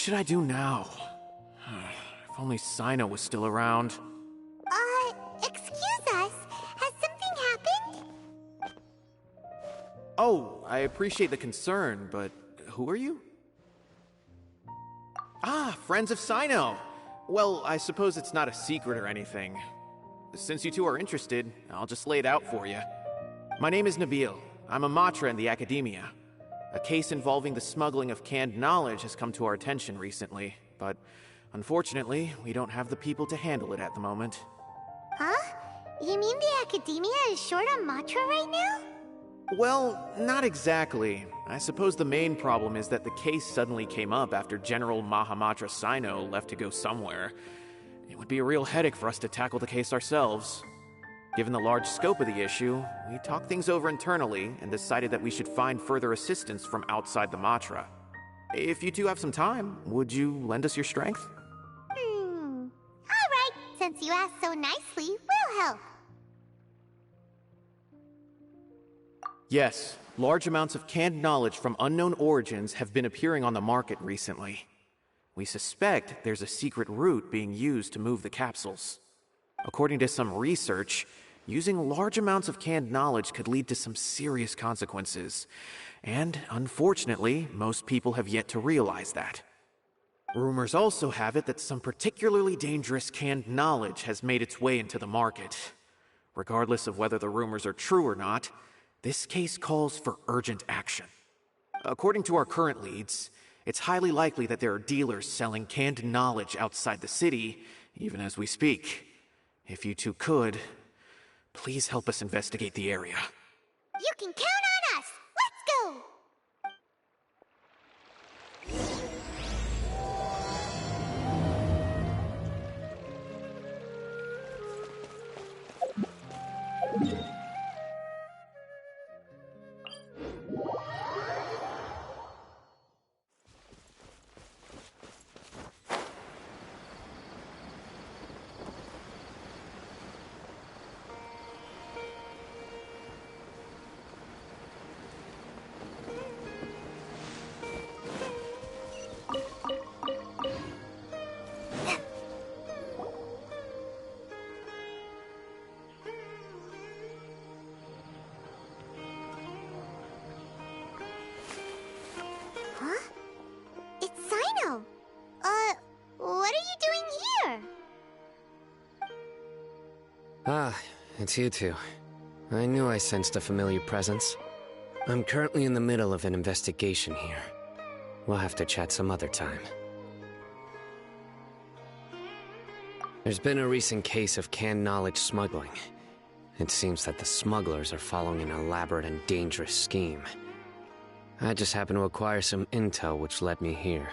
should I do now? If only Sino was still around. Excuse us. Has something happened? Oh, I appreciate the concern, but who are you? Ah, friends of Sino! Well, I suppose it's not a secret or anything. Since you two are interested, I'll just lay it out for you. My name is Nabil. I'm a Matra in the Academia. A case involving the smuggling of canned knowledge has come to our attention recently, but unfortunately, we don't have the people to handle it at the moment. Huh? You mean the Academia is short on Matra right now? Well, not exactly. I suppose the main problem is that the case suddenly came up after General Mahamatra Sino left to go somewhere. It would be a real headache for us to tackle the case ourselves. Given the large scope of the issue, we talked things over internally and decided that we should find further assistance from outside the Matra. If you two have some time, would you lend us your strength? Alright, since you asked so nicely, we'll help. Yes, large amounts of canned knowledge from unknown origins have been appearing on the market recently. We suspect there's a secret route being used to move the capsules. According to some research, using large amounts of canned knowledge could lead to some serious consequences. And unfortunately, most people have yet to realize that. Rumors also have it that some particularly dangerous canned knowledge has made its way into the market. Regardless of whether the rumors are true or not, this case calls for urgent action. According to our current leads, it's highly likely that there are dealers selling canned knowledge outside the city, even as we speak. If you two could, please help us investigate the area. You can count on us! Let's go! Huh? It's Sino! What are you doing here? Ah, it's you two. I knew I sensed a familiar presence. I'm currently in the middle of an investigation here. We'll have to chat some other time. There's been a recent case of canned knowledge smuggling. It seems that the smugglers are following an elaborate and dangerous scheme. I just happened to acquire some intel which led me here.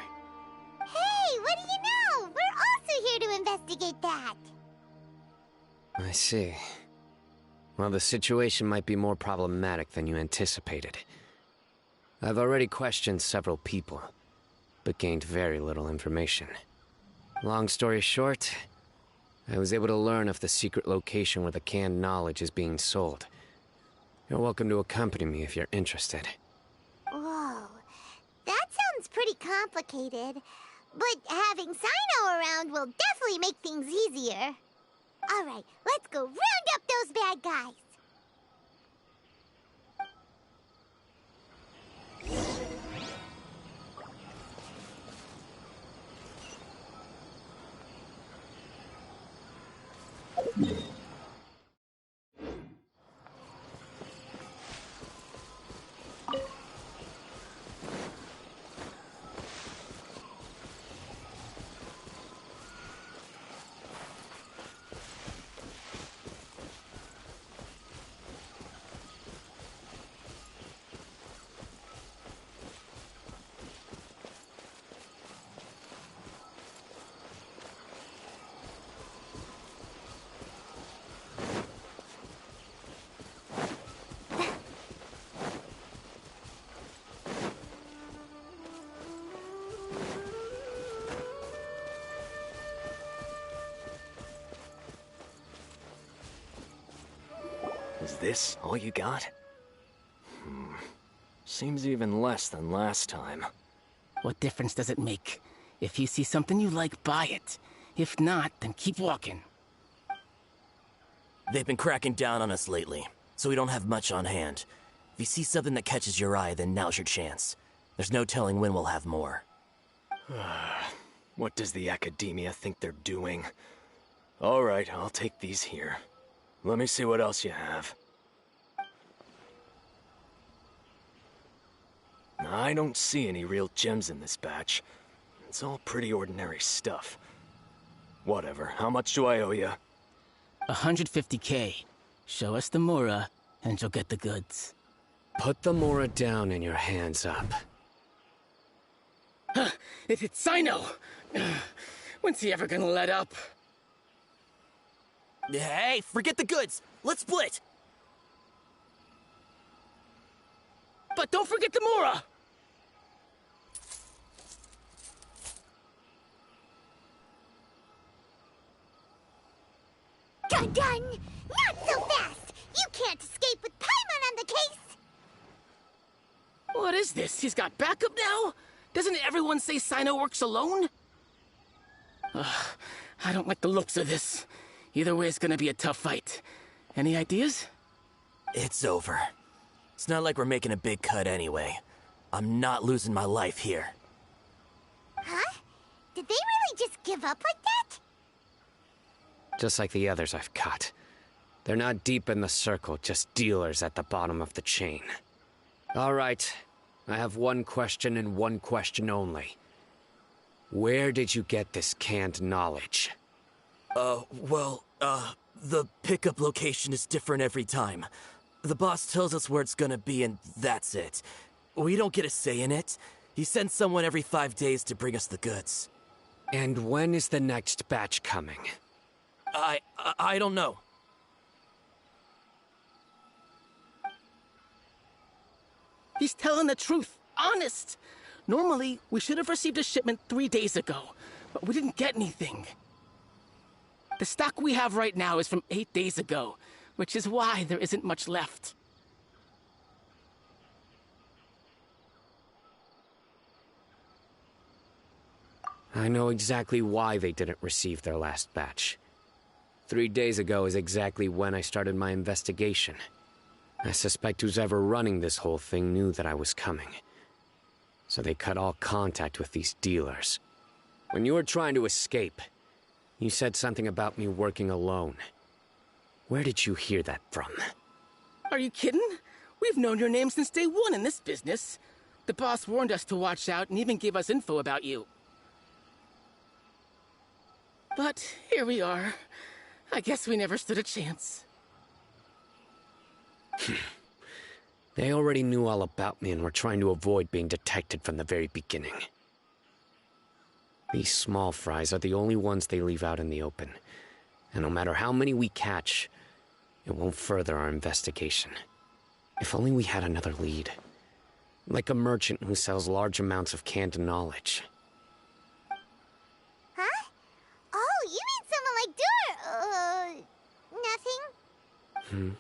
Hey, what do you know? We're also here to investigate that. I see. Well, the situation might be more problematic than you anticipated. I've already questioned several people, but gained very little information. Long story short, I was able to learn of the secret location where the canned knowledge is being sold. You're welcome to accompany me if you're interested. Whoa, that sounds pretty complicated. But having Sino around will definitely make things easier. Alright, let's go round up those bad guys. Is this all you got? Seems even less than last time. What difference does it make? If you see something you like, buy it. If not, then keep walking. They've been cracking down on us lately, so we don't have much on hand. If you see something that catches your eye, then now's your chance. There's no telling when we'll have more. What does the Academia think they're doing? Alright, I'll take these here. Let me see what else you have. I don't see any real gems in this batch. It's all pretty ordinary stuff. Whatever, how much do I owe you? 150K. Show us the Mora, and you'll get the goods. Put the Mora down and your hands up. It's Sino! When's he ever gonna let up? Hey, forget the goods! Let's split! But don't forget the Mora! Dun-dun! Not so fast! You can't escape with Paimon on the case! What is this? He's got backup now? Doesn't everyone say Sino works alone? I don't like the looks of this. Either way, it's gonna be a tough fight. Any ideas? It's over. It's not like we're making a big cut anyway. I'm not losing my life here. Huh? Did they really just give up like that? Just like the others I've cut. They're not deep in the circle, just dealers at the bottom of the chain. All right, I have one question and one question only. Where did you get this canned knowledge? The pickup location is different every time. The boss tells us where it's gonna be and that's it. We don't get a say in it. He sends someone every 5 days to bring us the goods. And when is the next batch coming? I don't know. He's telling the truth. Honest. Normally, we should have received a shipment 3 days ago, but we didn't get anything. The stock we have right now is from 8 days ago, which is why there isn't much left. I know exactly why they didn't receive their last batch. 3 days ago is exactly when I started my investigation. I suspect who's ever running this whole thing knew that I was coming. So they cut all contact with these dealers. When you were trying to escape, you said something about me working alone. Where did you hear that from? Are you kidding? We've known your name since day one in this business. The boss warned us to watch out and even gave us info about you. But here we are. I guess we never stood a chance. They already knew all about me and were trying to avoid being detected from the very beginning. These small fries are the only ones they leave out in the open. And no matter how many we catch, it won't further our investigation. If only we had another lead. Like a merchant who sells large amounts of canned knowledge. Huh? Oh, you mean someone like nothing?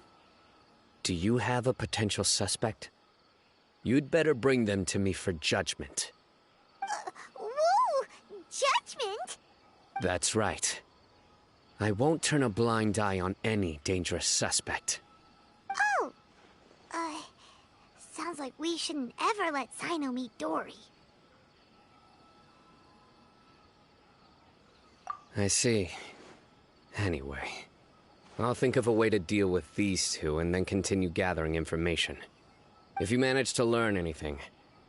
Do you have a potential suspect? You'd better bring them to me for judgment. Whoa! Judgment? That's right. I won't turn a blind eye on any dangerous suspect. Oh! Sounds like we shouldn't ever let Sino meet Dory. I see. Anyway, I'll think of a way to deal with these two and then continue gathering information. If you manage to learn anything,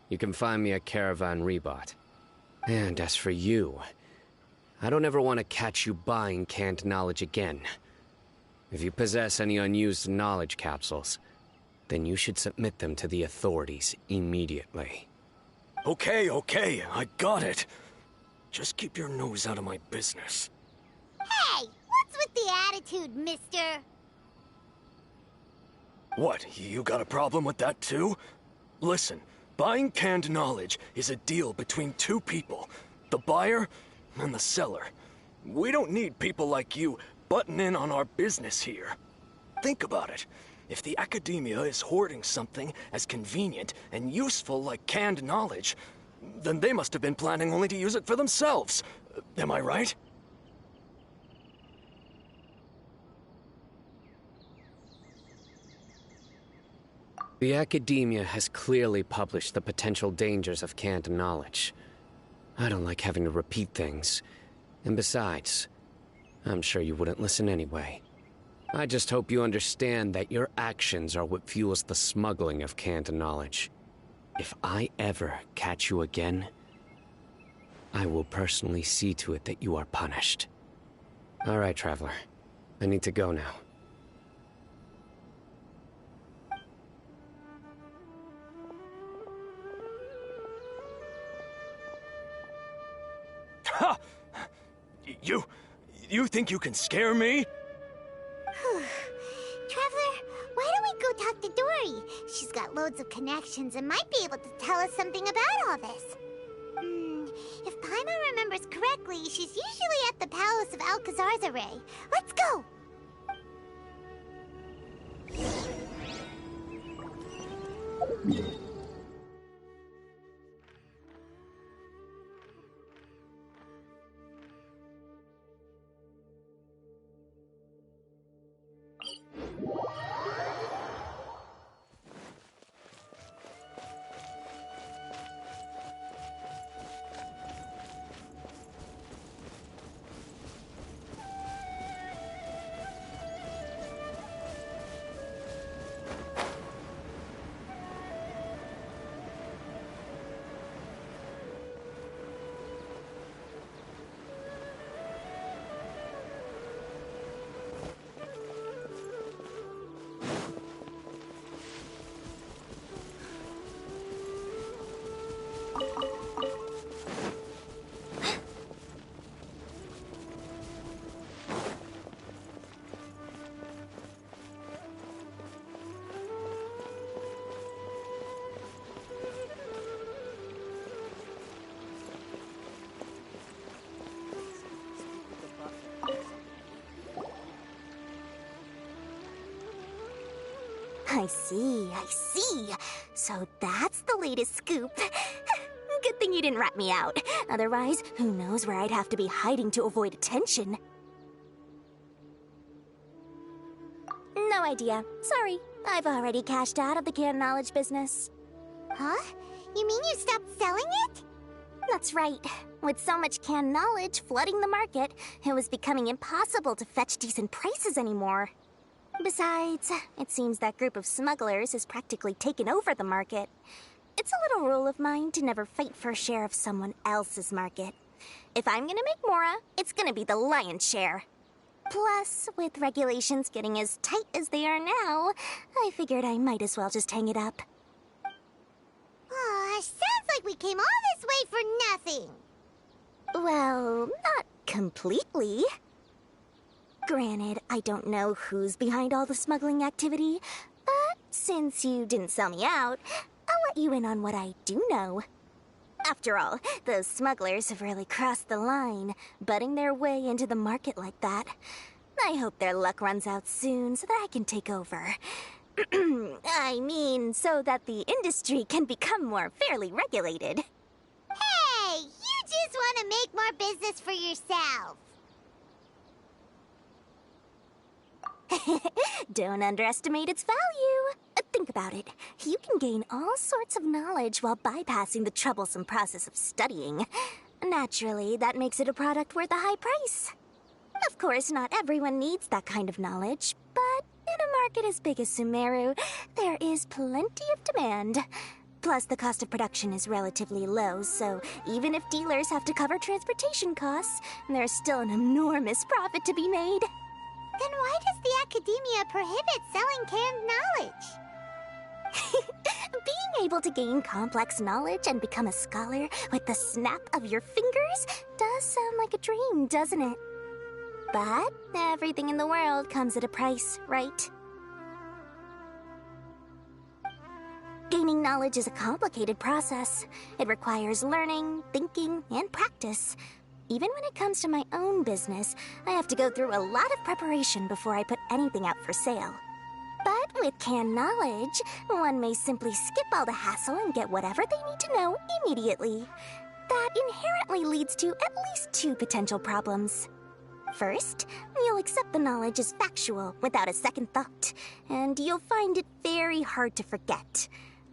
you can find me at Caravan Rebot. And as for you, I don't ever want to catch you buying canned knowledge again. If you possess any unused knowledge capsules, then you should submit them to the authorities immediately. Okay, I got it. Just keep your nose out of my business. Hey! What's with the attitude, mister? What, you got a problem with that too? Listen, buying canned knowledge is a deal between two people. The buyer and the seller. We don't need people like you butting in on our business here. Think about it. If the Academia is hoarding something as convenient and useful like canned knowledge, Then they must have been planning only to use it for themselves. Am I right? The academia has clearly published the potential dangers of canned knowledge. I don't like having to repeat things. And besides, I'm sure you wouldn't listen anyway. I just hope you understand that your actions are what fuels the smuggling of canned knowledge. If I ever catch you again, I will personally see to it that you are punished. All right, Traveler. I need to go now. Ha! You think you can scare me? Traveler, why don't we go talk to Dory? She's got loads of connections and might be able to tell us something about all this. If Paimon remembers correctly, she's usually at the Palace of Alcazar's. Let's go! I see. So that's the latest scoop. Good thing you didn't rat me out. Otherwise, who knows where I'd have to be hiding to avoid attention. No idea. Sorry. I've already cashed out of the canned knowledge business. Huh? You mean you stopped selling it? That's right. With so much canned knowledge flooding the market, it was becoming impossible to fetch decent prices anymore. Besides, it seems that group of smugglers has practically taken over the market. It's a little rule of mine to never fight for a share of someone else's market. If I'm gonna make Mora, it's gonna be the lion's share. Plus, with regulations getting as tight as they are now, I figured I might as well just hang it up. Aw, sounds like we came all this way for nothing. Well, not completely. Granted, I don't know who's behind all the smuggling activity, but since you didn't sell me out, I'll let you in on what I do know. After all, those smugglers have really crossed the line, butting their way into the market like that. I hope their luck runs out soon so that I can take over. I mean, so that the industry can become more fairly regulated. Hey, you just want to make more business for yourself. Don't underestimate its value. Think about it. You can gain all sorts of knowledge while bypassing the troublesome process of studying. Naturally, that makes it a product worth a high price. Of course, not everyone needs that kind of knowledge, but in a market as big as Sumeru, there is plenty of demand. Plus, the cost of production is relatively low, so even if dealers have to cover transportation costs, there's still an enormous profit to be made. Then why does the academia prohibit selling canned knowledge? Being able to gain complex knowledge and become a scholar with the snap of your fingers does sound like a dream, doesn't it? But everything in the world comes at a price, right? Gaining knowledge is a complicated process. It requires learning, thinking, and practice. Even when it comes to my own business, I have to go through a lot of preparation before I put anything out for sale. But With canned knowledge, one may simply skip all the hassle and get whatever they need to know immediately. That inherently leads to at least two potential problems. First, you'll accept the knowledge as factual without a second thought, and you'll find it very hard to forget.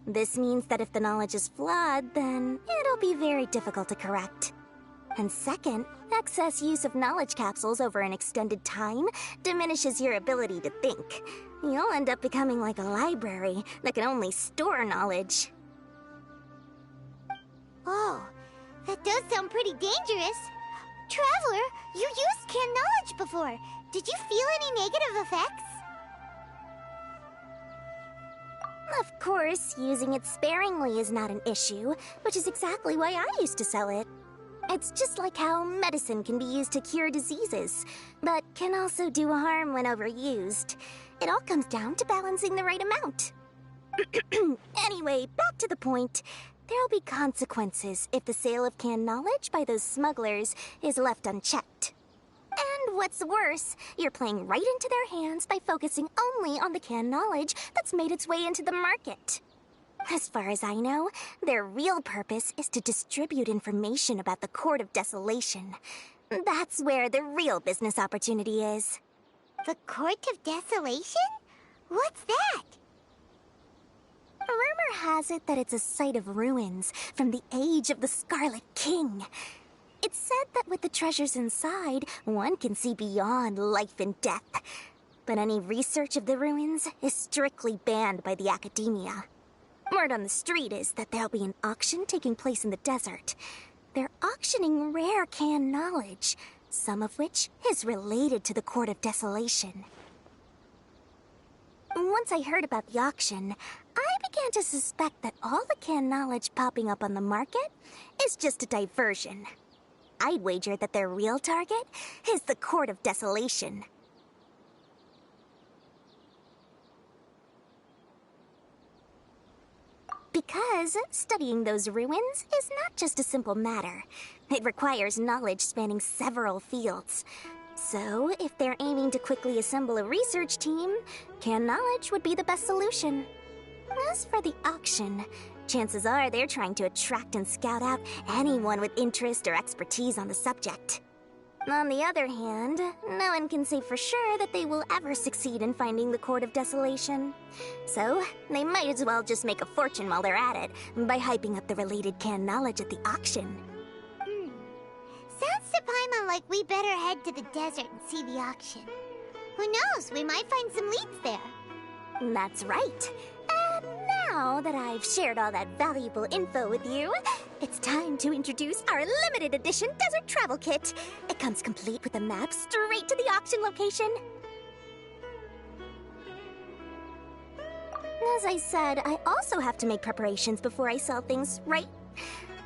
This means that if the knowledge is flawed, then it'll be very difficult to correct. And second, excess use of knowledge capsules over an extended time diminishes your ability to think. You'll end up becoming like a library that can only store knowledge. Oh, that does sound pretty dangerous. Traveler, you used canned knowledge before. Did you feel any negative effects? Of course, using it sparingly is not an issue, which is exactly why I used to sell it. It's just like how medicine can be used to cure diseases, but can also do harm when overused. It all comes down to balancing the right amount. Anyway, back to the point. There'll be consequences if the sale of canned knowledge by those smugglers is left unchecked. And what's worse, you're playing right into their hands by focusing only on the canned knowledge that's made its way into the market. As far as I know, their real purpose is to distribute information about the Court of Desolation. That's where the real business opportunity is. The Court of Desolation? What's that? Rumor has it that it's a site of ruins from the age of the Scarlet King. It's said that with the treasures inside, one can see beyond life and death. But any research of the ruins is strictly banned by the academia. Word on the street is that there'll be an auction taking place in the desert. They're auctioning rare canned knowledge, some of which is related to the Court of Desolation. Once I heard about the auction, I began to suspect that all the canned knowledge popping up on the market is just a diversion. I'd wager that their real target is the Court of Desolation. Because studying those ruins is not just a simple matter. It requires knowledge spanning several fields. So, if they're aiming to quickly assemble a research team, canned knowledge would be the best solution. As for the auction, chances are they're trying to attract and scout out anyone with interest or expertise on the subject. On the other hand, no one can say for sure that they will ever succeed in finding the Court of Desolation. So, they might as well just make a fortune while they're at it by hyping up the related canned knowledge at the auction. Sounds to Paimon like we better head to the desert and see the auction. Who knows, we might find some leads there. That's right. And now that I've shared all that valuable info with you, it's time to introduce our limited edition desert travel kit. It comes complete with a map straight to the auction location. As I said, I also have to make preparations before I sell things, right?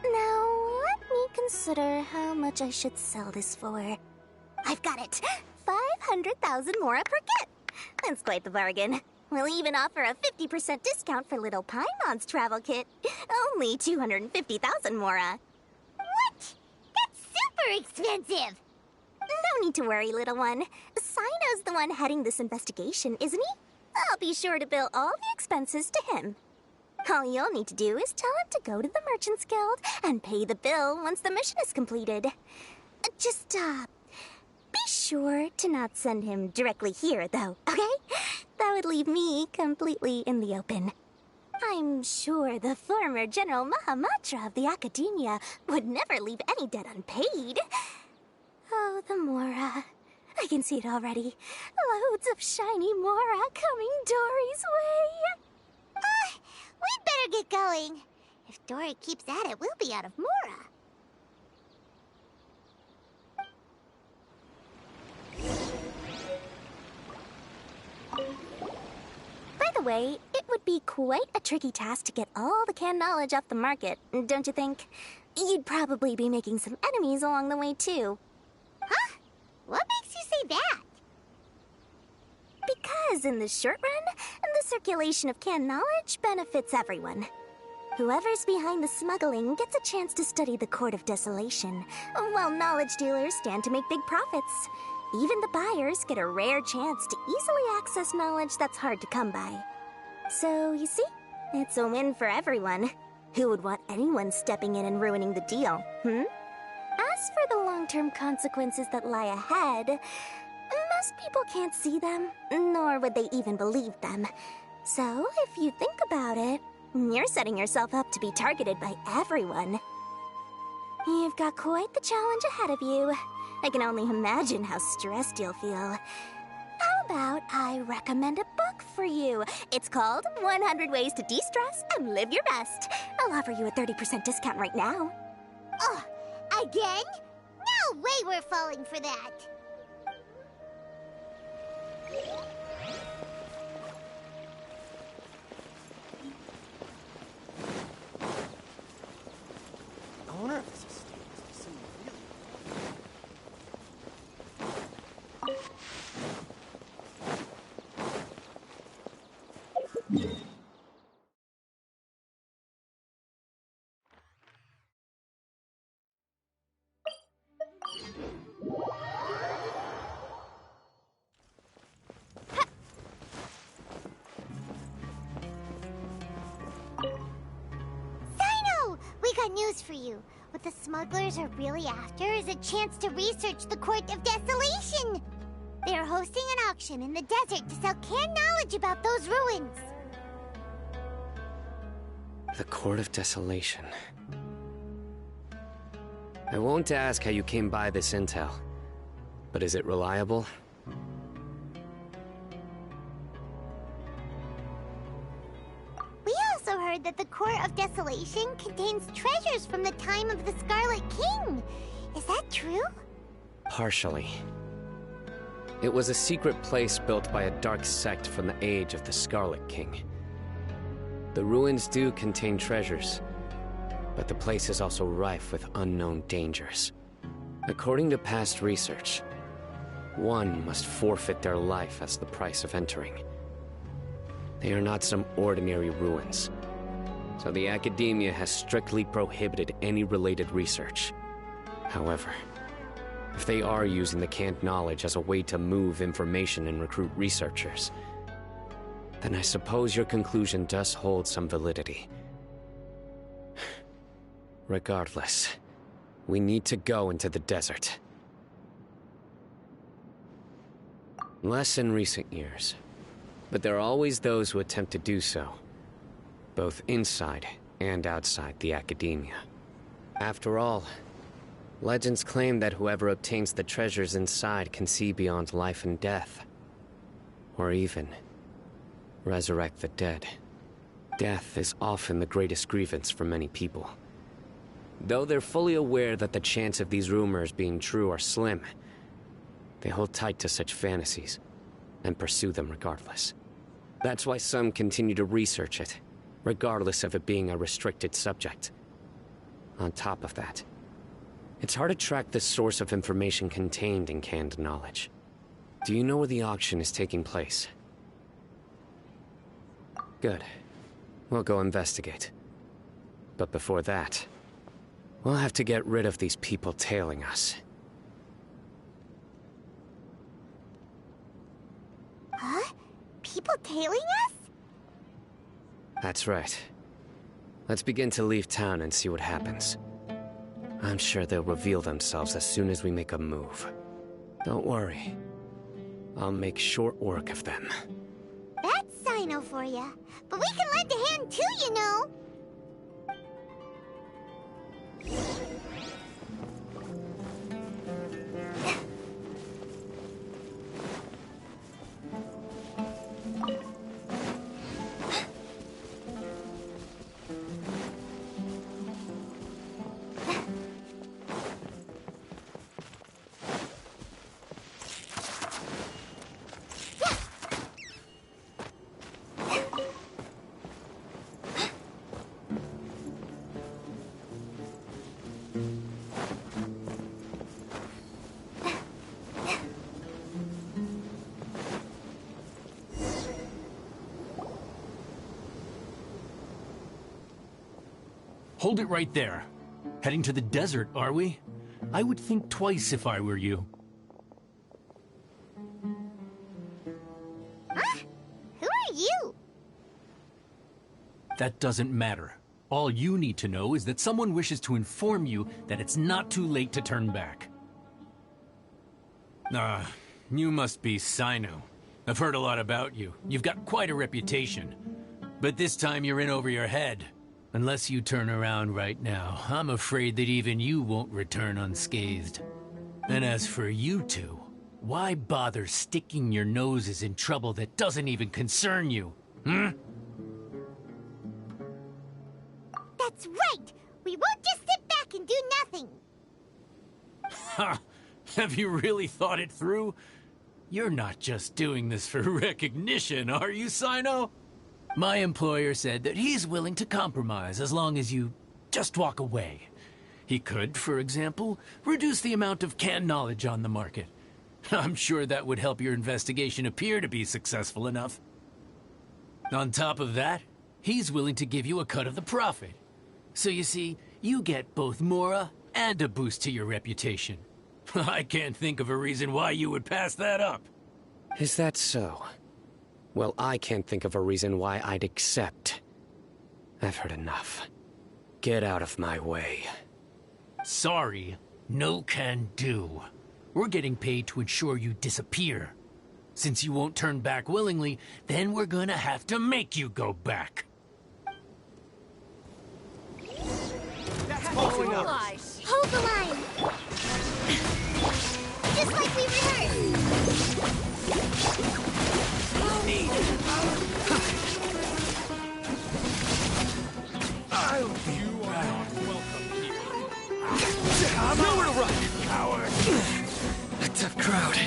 Now, let me consider how much I should sell this for. I've got it! 500,000 mora per kit! That's quite the bargain. We'll even offer a 50% discount for little Paimon's travel kit. Only 250,000 mora. What? That's super expensive! No need to worry, little one. Sino's the one heading this investigation, isn't he? I'll be sure to bill all the expenses to him. All you'll need to do is tell him to go to the Merchants Guild and pay the bill once the mission is completed. Just, be sure to not send him directly here, though, okay? That would leave me completely in the open. I'm sure the former General Mahamatra of the Academia would never leave any debt unpaid. Oh, the Mora. I can see it already. Loads of shiny Mora coming Dory's way. We'd better get going. If Dory keeps at it, we'll be out of Mora. By the way, it would be quite a tricky task to get all the canned knowledge off the market, don't you think? You'd probably be making some enemies along the way, too. Huh? What makes you say that? Because in the short run, the circulation of canned knowledge benefits everyone. Whoever's behind the smuggling gets a chance to study the Court of Desolation, while knowledge dealers stand to make big profits. even the buyers get a rare chance to easily access knowledge that's hard to come by. So, you see, it's a win for everyone. Who would want anyone stepping in and ruining the deal, As for the long-term consequences that lie ahead, most people can't see them, nor would they even believe them. So, if you think about it, you're setting yourself up to be targeted by everyone. You've got quite the challenge ahead of you. I can only imagine how stressed you'll feel. How about I recommend a book for you? It's called 100 Ways to De-Stress and Live Your Best. I'll offer you a 30% discount right now. Oh, again? No way we're falling for that. I wonder if this is someone really. We got news for you. What the smugglers are really after is a chance to research the Court of Desolation. They are hosting an auction in the desert to sell canned knowledge about those ruins. The Court of Desolation. I won't ask how you came by this intel, but is it reliable? We also heard that the Court of Desolation contains treasures from the time of the Scarlet King. Is that true? Partially. It was a secret place built by a dark sect from the age of the Scarlet King. The ruins do contain treasures, but the place is also rife with unknown dangers. According to past research, one must forfeit their life as the price of entering. They are not some ordinary ruins, so the Academia has strictly prohibited any related research. However, if they are using the canned knowledge as a way to move information and recruit researchers, then I suppose your conclusion does hold some validity. Regardless, we need to go into the desert. Less in recent years, but there are always those who attempt to do so, both inside and outside the Academia. After all, legends claim that whoever obtains the treasures inside can see beyond life and death, or even resurrect the dead. Death is often the greatest grievance for many people. Though they're fully aware that the chance of these rumors being true are slim, they hold tight to such fantasies and pursue them regardless. That's why some continue to research it, regardless of it being a restricted subject. On top of that, it's hard to track the source of information contained in canned knowledge. Do you know where the auction is taking place? Good. We'll go investigate. But before that, we'll have to get rid of these people tailing us. Huh? People tailing us? That's right. Let's begin to leave town and see what happens. I'm sure they'll reveal themselves as soon as we make a move. Don't worry. I'll make short work of them. That's Sino for ya. But we can lend a hand too, you know. Hold it right there. Heading to the desert, are we? I would think twice if I were you. That doesn't matter. All you need to know is that someone wishes to inform you that it's not too late to turn back. You must be Sino. I've heard a lot about you. You've got quite a reputation. But this time you're in over your head. Unless you turn around right now, I'm afraid that even you won't return unscathed. And as for you two, why bother sticking your noses in trouble that doesn't even concern you? That's right! We won't just sit back and do nothing! Ha! Have you really thought it through? You're not just doing this for recognition, are you, Sino? My employer said that he's willing to compromise as long as you just walk away. He could, for example, reduce the amount of canned knowledge on the market. I'm sure that would help your investigation appear to be successful enough. On top of that, he's willing to give you a cut of the profit. So you see, you get both Mora and a boost to your reputation. I can't think of a reason why you would pass that up. Is that so? Well, I can't think of a reason why I'd accept. I've heard enough. Get out of my way. Sorry, no can do. We're getting paid to ensure you disappear. Since you won't turn back willingly, then we're gonna have to make you go back. Hold the line! Just like we rehearsed! I'll be back. Welcome here. Nowhere to run, coward! A tough crowd.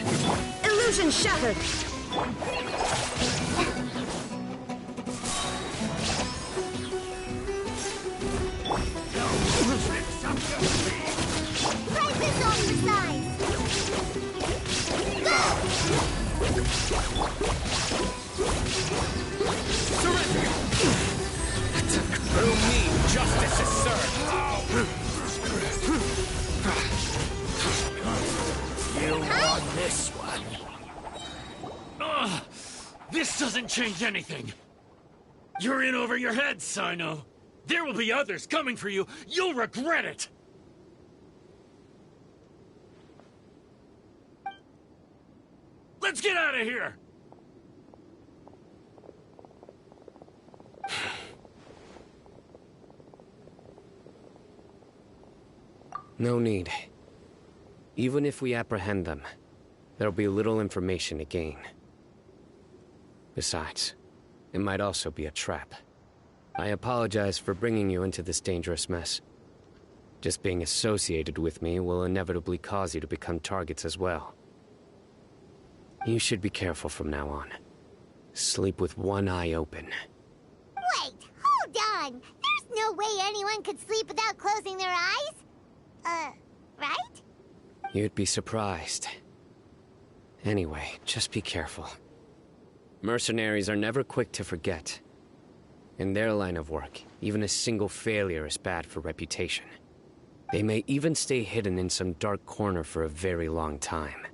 Illusion shattered! Prizes on your side! Go! Surrender! Through me, justice is served! You won this one. This doesn't change anything. You're in over your head, Sino. There will be others coming for you. You'll regret it. Let's get out of here! No need. Even if we apprehend them, there'll be little information to gain. Besides, it might also be a trap. I apologize for bringing you into this dangerous mess. Just being associated with me will inevitably cause you to become targets as well. You should be careful from now on. Sleep with one eye open. Wait, hold on! There's no way anyone could sleep without closing their eyes? Right? You'd be surprised. Anyway, just be careful. Mercenaries are never quick to forget. In their line of work, even a single failure is bad for reputation. They may even stay hidden in some dark corner for a very long time,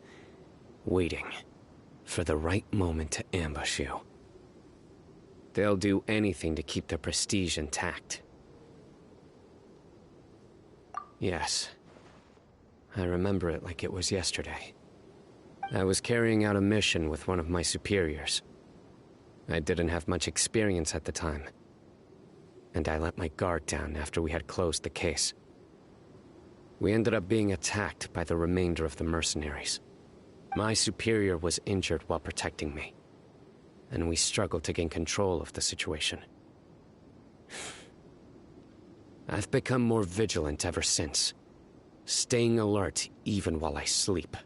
waiting for the right moment to ambush you. They'll do anything to keep their prestige intact. Yes, I remember it like it was yesterday. I was carrying out a mission with one of my superiors. I didn't have much experience at the time, and I let my guard down after we had closed the case. We ended up being attacked by the remainder of the mercenaries. My superior was injured while protecting me, and we struggled to gain control of the situation. I've become more vigilant ever since, staying alert even while I sleep.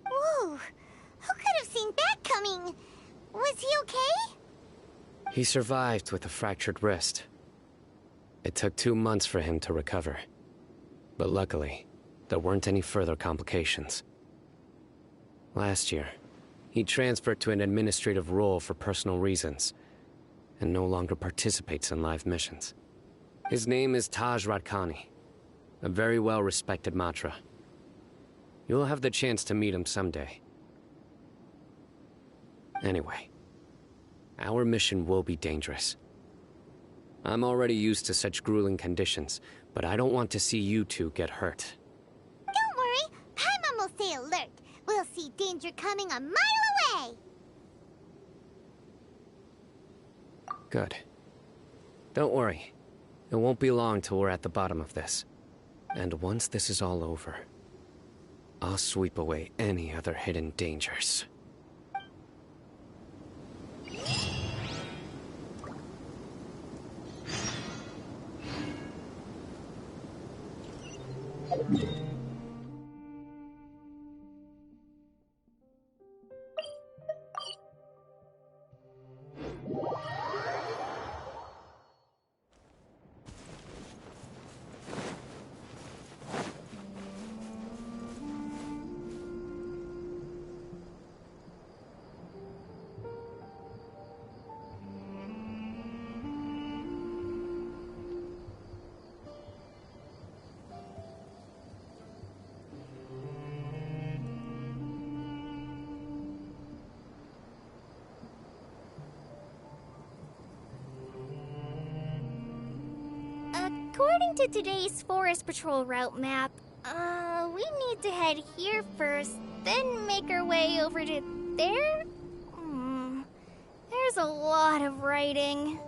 Whoa! Who could have seen that coming? Was he okay? He survived with a fractured wrist. It took 2 months for him to recover. But luckily, there weren't any further complications. Last year, he transferred to an administrative role for personal reasons, and no longer participates in live missions. His name is Taj Radkani, a very well-respected Matra. You'll have the chance to meet him someday. Anyway, our mission will be dangerous. I'm already used to such grueling conditions, but I don't want to see you two get hurt. Don't worry, Paimon will stay alert. We'll see danger coming a mile away. Good. Don't worry. It won't be long till we're at the bottom of this. And once this is all over, I'll sweep away any other hidden dangers. According to today's Forest Patrol route map, we need to head here first, then make our way over to there? There's a lot of writing.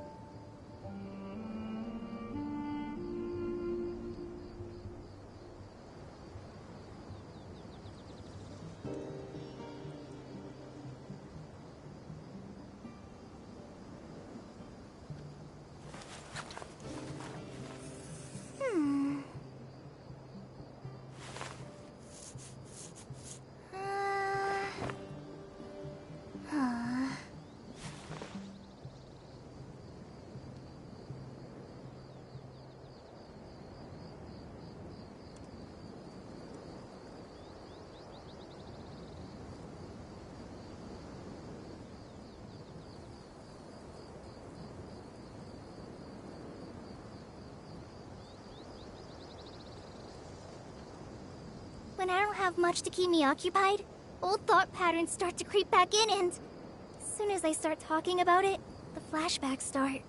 When I don't have much to keep me occupied, old thought patterns start to creep back in, and as soon as I start talking about it, the flashbacks start.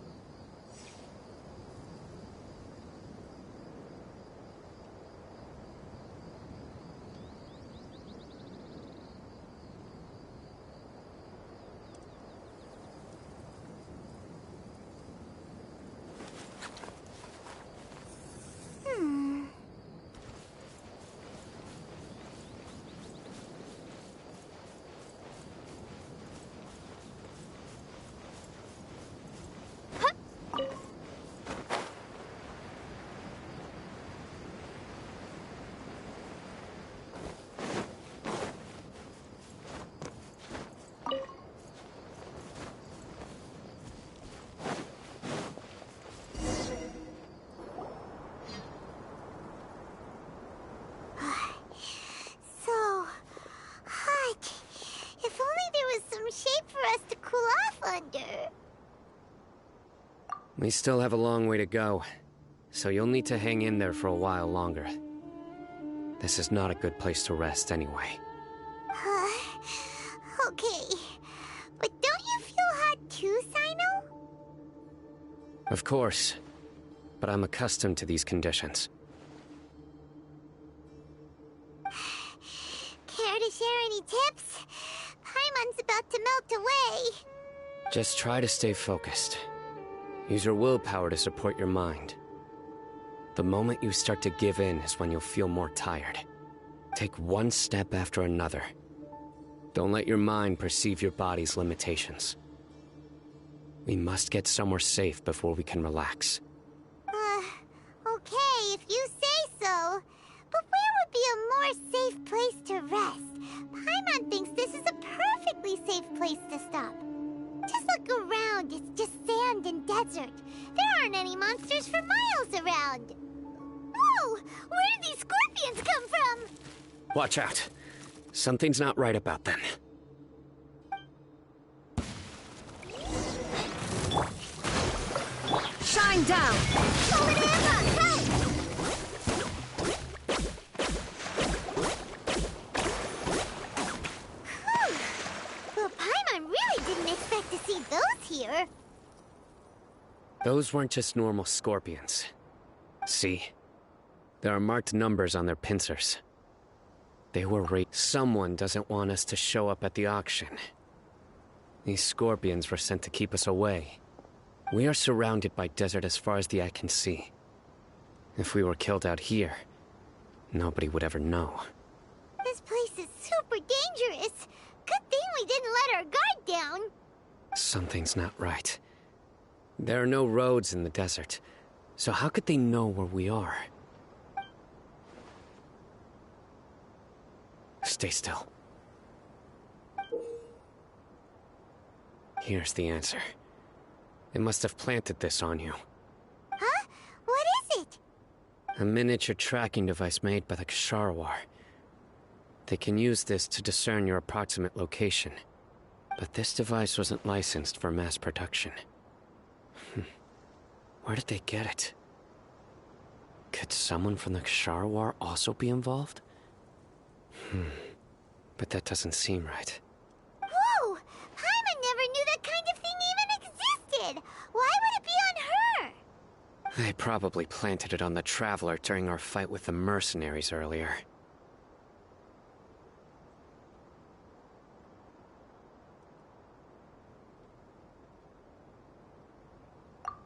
We still have a long way to go, so you'll need to hang in there for a while longer. This is not a good place to rest anyway. Okay. But don't you feel hot too, Sino? Of course, but I'm accustomed to these conditions. Care to share any tips? Paimon's about to melt away. Just try to stay focused. Use your willpower to support your mind. The moment you start to give in is when you'll feel more tired. Take one step after another. Don't let your mind perceive your body's limitations. We must get somewhere safe before we can relax. Okay, if you say so. But where would be a more safe place to rest? Paimon thinks this is a perfectly safe place to stop. Just look around, it's just sand and desert. There aren't any monsters for miles around. Whoa! Where did these scorpions come from? Watch out. Something's not right about them. Shine down! Forward Emma, go! Well, Paimon really didn't expect to see those here. Those weren't just normal scorpions. See? There are marked numbers on their pincers. They were Someone doesn't want us to show up at the auction. These scorpions were sent to keep us away. We are surrounded by desert as far as the eye can see. If we were killed out here, nobody would ever know. This place is super dangerous. Good thing we didn't let our guard down. Something's not right. There are no roads in the desert, so how could they know where we are? Stay still. Here's the answer. They must have planted this on you. Huh? What is it? A miniature tracking device made by the Ksharawar. They can use this to discern your approximate location. But this device wasn't licensed for mass production. Where did they get it? Could someone from the Ksharawar also be involved? But that doesn't seem right. Whoa! Paimon never knew that kind of thing even existed! Why would it be on her? They probably planted it on the Traveler during our fight with the mercenaries earlier.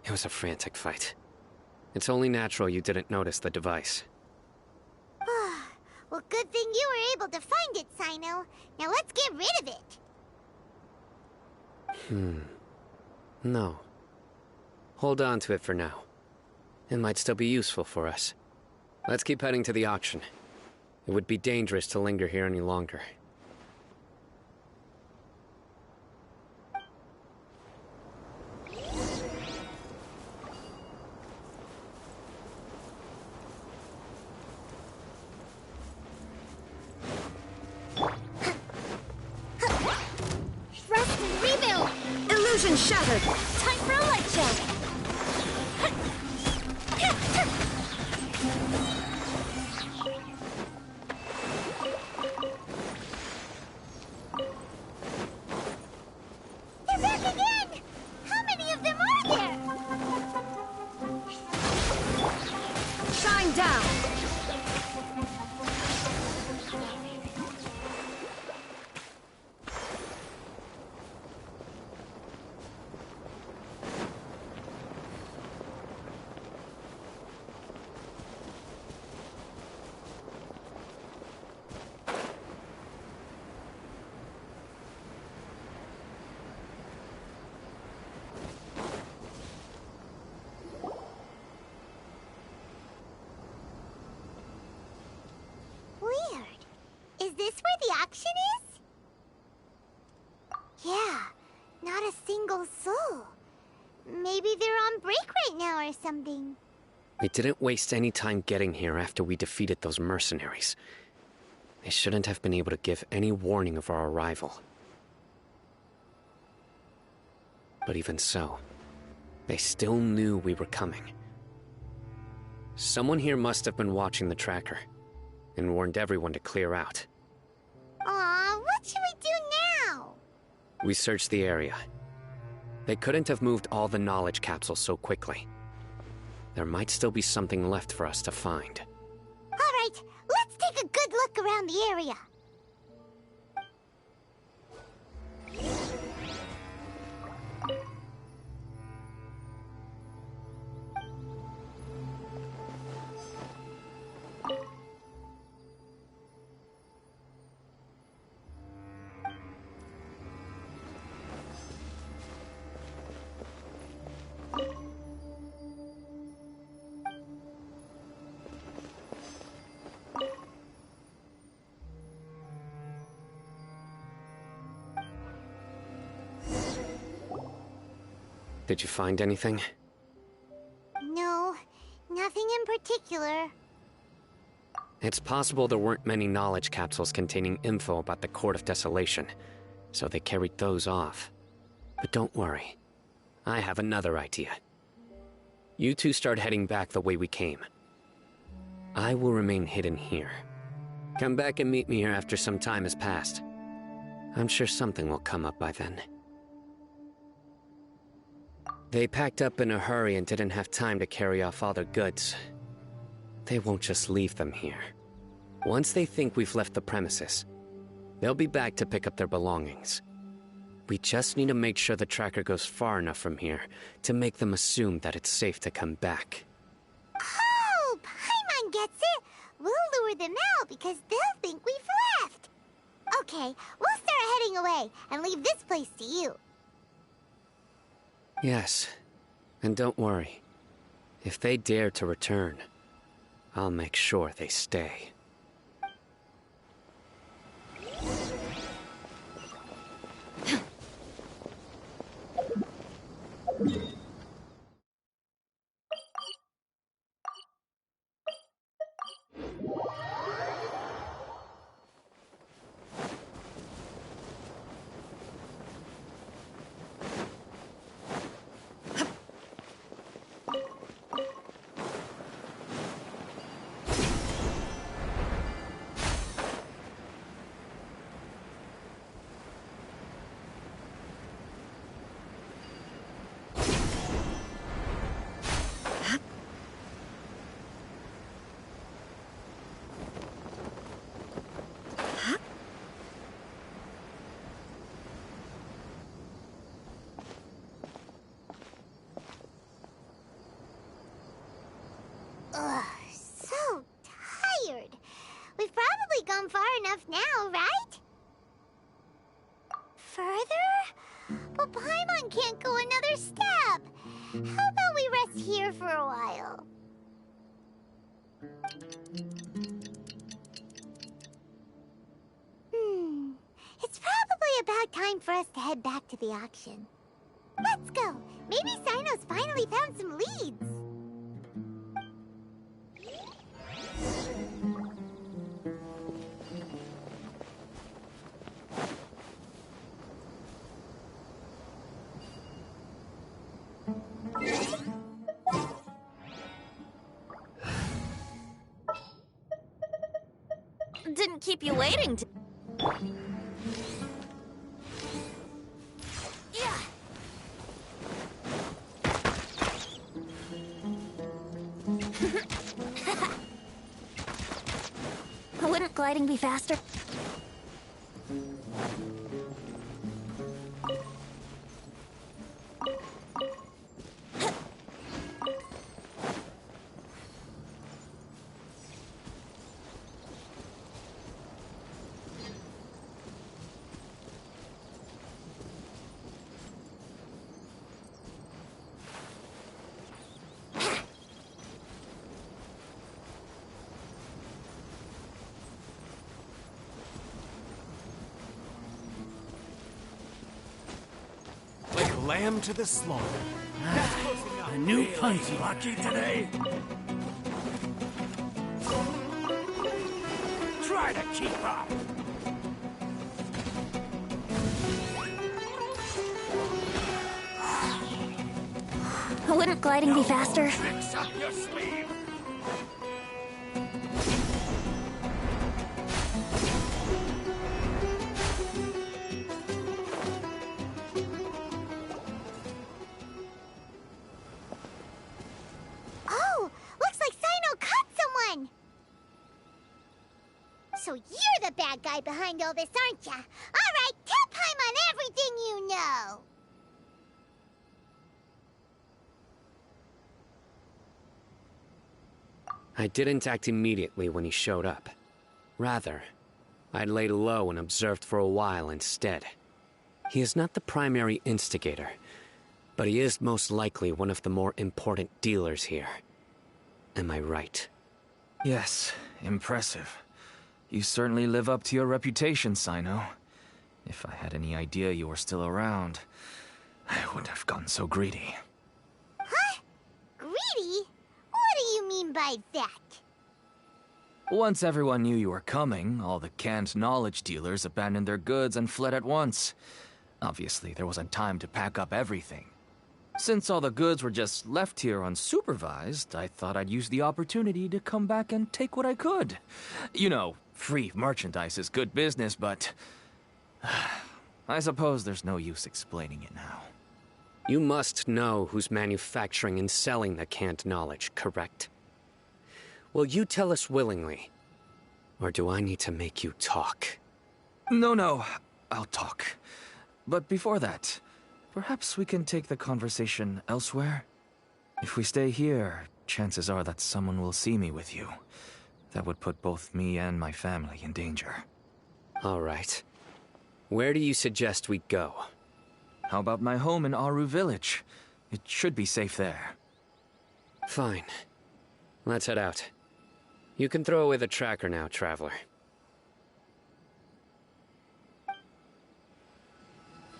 It was a frantic fight. It's only natural you didn't notice the device. Well, good thing you were able to find it, Sino. Now let's get rid of it. No. Hold on to it for now. It might still be useful for us. Let's keep heading to the auction. It would be dangerous to linger here any longer. Thrust and rebuild! Illusion shattered! Time for a light check! They're back again! How many of them are there? Shine down! Weird. Is this where the auction is? Yeah, not a single soul. Maybe they're on break right now or something. We didn't waste any time getting here after we defeated those mercenaries. They shouldn't have been able to give any warning of our arrival. But even so, they still knew we were coming. Someone here must have been watching the tracker and warned everyone to clear out. Aw, what should we do now? We searched the area. They couldn't have moved all the knowledge capsules so quickly. There might still be something left for us to find. All right, let's take a good look around the area. Did you find anything? No, nothing in particular. It's possible there weren't many knowledge capsules containing info about the Court of Desolation, so they carried those off. But don't worry. I have another idea. You two start heading back the way we came. I will remain hidden here. Come back and meet me here after some time has passed. I'm sure something will come up by then. They packed up in a hurry and didn't have time to carry off all their goods. They won't just leave them here. Once they think we've left the premises, they'll be back to pick up their belongings. We just need to make sure the tracker goes far enough from here to make them assume that it's safe to come back. Oh, Paimon gets it! We'll lure them out because they'll think we've left. Okay, we'll start heading away and leave this place to you. Yes, and don't worry. If they dare to return, I'll make sure they stay. Ugh, so tired. We've probably gone far enough now, right? Further? But Paimon can't go another step. How about we rest here for a while? It's probably about time for us to head back to the auction. Let's go. Maybe Sino's finally found some leads. Didn't keep you waiting to... Yeah. Wouldn't gliding be faster? Lamb to the slaughter. A new punch. Lucky today. Try to keep up. Wouldn't gliding be faster? Tricks up your sleeve. Oh, looks like Sino caught someone! So you're the bad guy behind all this, aren't ya? Alright, tell Paimon everything you know! I didn't act immediately when he showed up. Rather, I laid low and observed for a while instead. He is not the primary instigator, but he is most likely one of the more important dealers here. Am I right? Yes, impressive. You certainly live up to your reputation, Sino. If I had any idea you were still around, I wouldn't have gotten so greedy. Huh? Greedy? What do you mean by that? Once everyone knew you were coming, all the canned knowledge dealers abandoned their goods and fled at once. Obviously, there wasn't time to pack up everything. Since all the goods were just left here unsupervised, I thought I'd use the opportunity to come back and take what I could. You know, free merchandise is good business, but... I suppose there's no use explaining it now. You must know who's manufacturing and selling the canned knowledge, correct? Will you tell us willingly? Or do I need to make you talk? No, I'll talk. But before that, perhaps we can take the conversation elsewhere? If we stay here, chances are that someone will see me with you. That would put both me and my family in danger. All right. Where do you suggest we go? How about my home in Aru Village? It should be safe there. Fine. Let's head out. You can throw away the tracker now, traveler.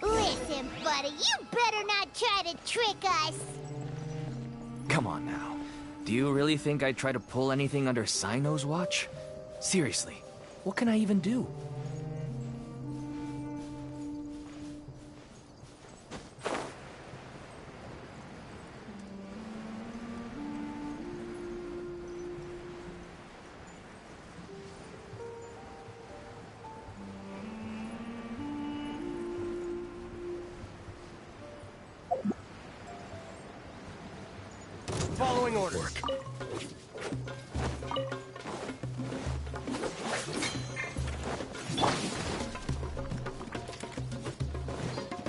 Listen, buddy, you better not try to trick us. Come on now. Do you really think I'd try to pull anything under Sino's watch? Seriously, what can I even do? Following order.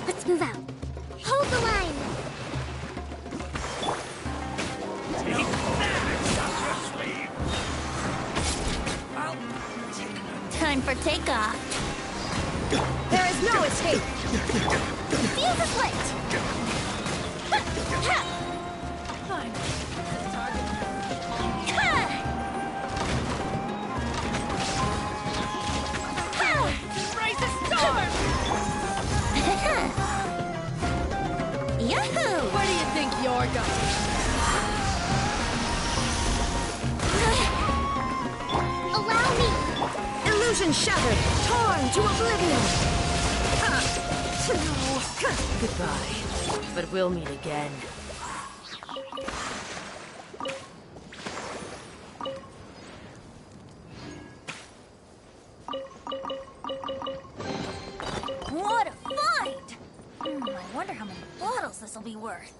Let's move out. Hold the line. Time for takeoff. There is no escape. Fuse is lit. Fine. Raise a storm. Yahoo! Where do you think you're going? Allow me. Illusion shattered, torn to oblivion. Goodbye, but we'll meet again. What a find! I wonder how many bottles this'll be worth.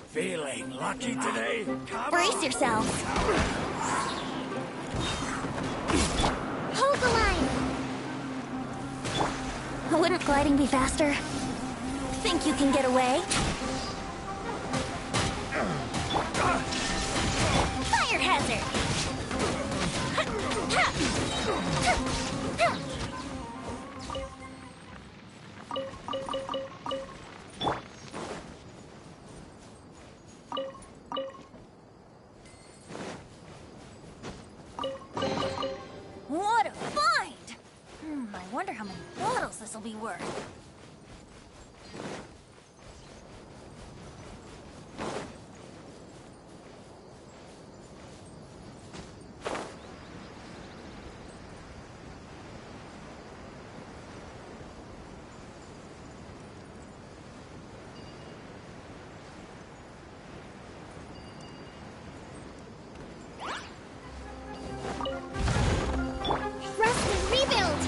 Feeling lucky today? Brace yourself. Hold the line. Wouldn't gliding be faster? Think you can get away? Fire hazard! What a find! I wonder how many bottles this'll be worth. Rest and rebuild.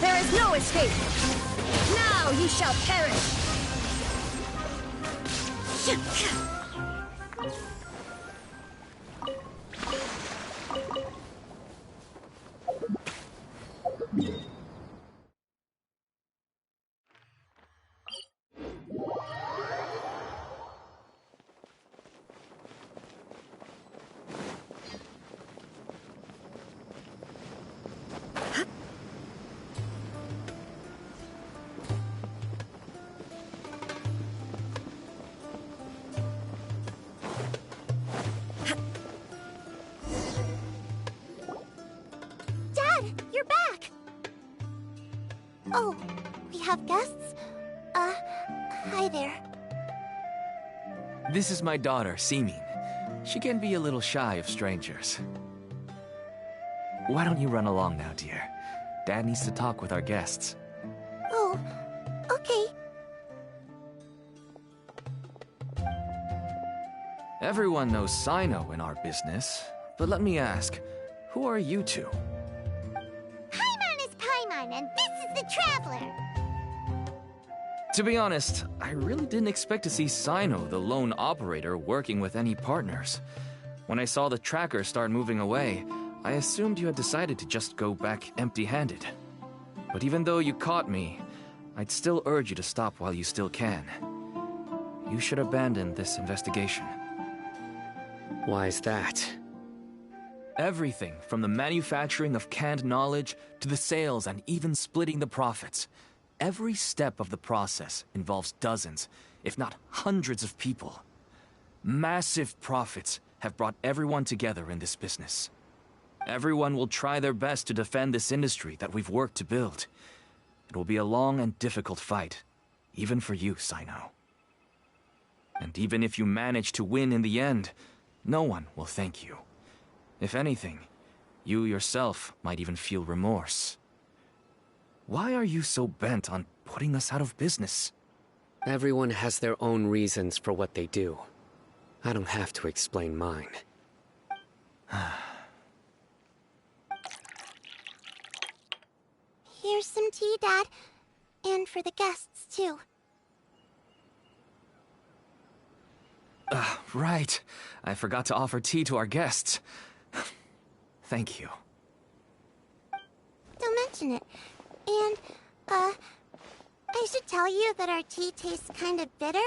There is no escape! Now you shall perish! This is my daughter, Simin. She can be a little shy of strangers. Why don't you run along now, dear? Dad needs to talk with our guests. Oh, okay. Everyone knows Sino in our business, but let me ask, who are you two? Paimon is Paimon, and this is the Traveler. To be honest, I really didn't expect to see Sino, the lone operator, working with any partners. When I saw the tracker start moving away, I assumed you had decided to just go back empty-handed. But even though you caught me, I'd still urge you to stop while you still can. You should abandon this investigation. Why is that? Everything from the manufacturing of canned knowledge to the sales and even splitting the profits. Every step of the process involves dozens, if not hundreds of people. Massive profits have brought everyone together in this business. Everyone will try their best to defend this industry that we've worked to build. It will be a long and difficult fight, even for you, Sino. And even if you manage to win in the end, no one will thank you. If anything, you yourself might even feel remorse. Why are you so bent on putting us out of business? Everyone has their own reasons for what they do. I don't have to explain mine. Here's some tea, Dad. And for the guests, too. Right. I forgot to offer tea to our guests. Thank you. Don't mention it. And, I should tell you that our tea tastes kind of bitter,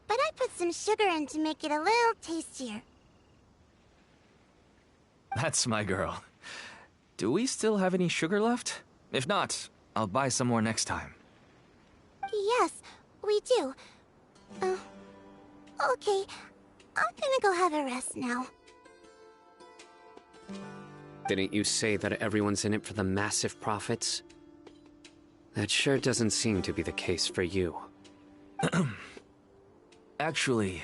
but I put some sugar in to make it a little tastier. That's my girl. Do we still have any sugar left? If not, I'll buy some more next time. Yes, we do. Okay. I'm gonna go have a rest now. Didn't you say that everyone's in it for the massive profits? That sure doesn't seem to be the case for you. Actually,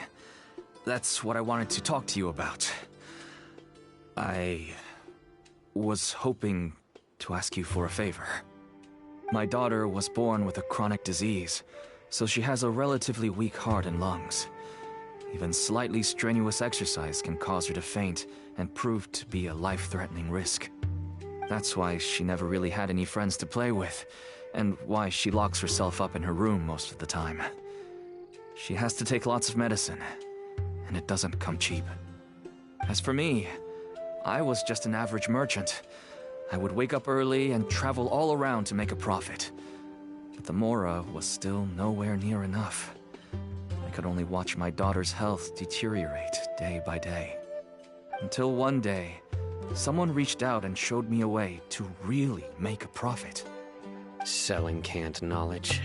that's what I wanted to talk to you about. I was hoping to ask you for a favor. My daughter was born with a chronic disease, so she has a relatively weak heart and lungs. Even slightly strenuous exercise can cause her to faint and prove to be a life-threatening risk. That's why she never really had any friends to play with, and why she locks herself up in her room most of the time. She has to take lots of medicine, and it doesn't come cheap. As for me, I was just an average merchant. I would wake up early and travel all around to make a profit. But the Mora was still nowhere near enough. I could only watch my daughter's health deteriorate day by day. Until one day, someone reached out and showed me a way to really make a profit. Selling canned knowledge.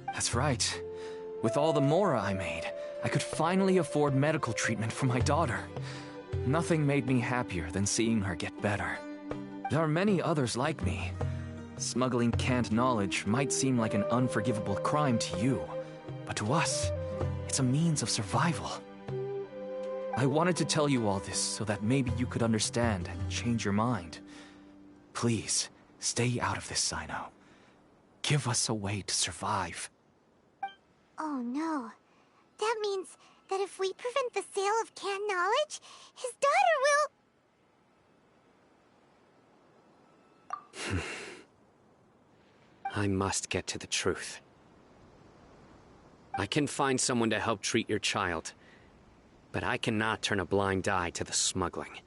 That's right. With all the Mora I made, I could finally afford medical treatment for my daughter. Nothing made me happier than seeing her get better. There are many others like me. Smuggling canned knowledge might seem like an unforgivable crime to you, but to us, it's a means of survival. I wanted to tell you all this so that maybe you could understand and change your mind. Please, stay out of this, Sino. Give us a way to survive. Oh no. That means that if we prevent the sale of canned knowledge, his daughter will... I must get to the truth. I can find someone to help treat your child, but I cannot turn a blind eye to the smuggling.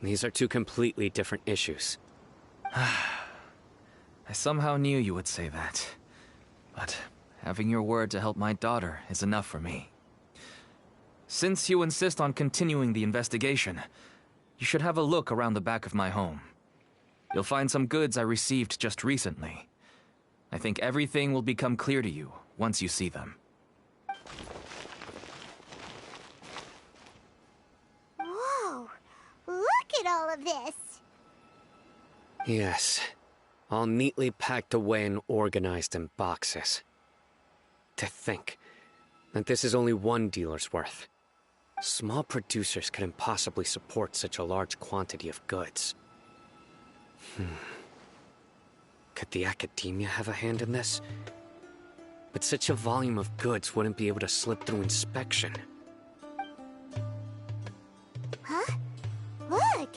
These are two completely different issues. I somehow knew you would say that. But having your word to help my daughter is enough for me. Since you insist on continuing the investigation, you should have a look around the back of my home. You'll find some goods I received just recently. I think everything will become clear to you once you see them. Whoa! Look at all of this! Yes, all neatly packed away and organized in boxes. To think, that this is only one dealer's worth. Small producers couldn't possibly support such a large quantity of goods. Could the academia have a hand in this? But such a volume of goods wouldn't be able to slip through inspection. Huh? Look!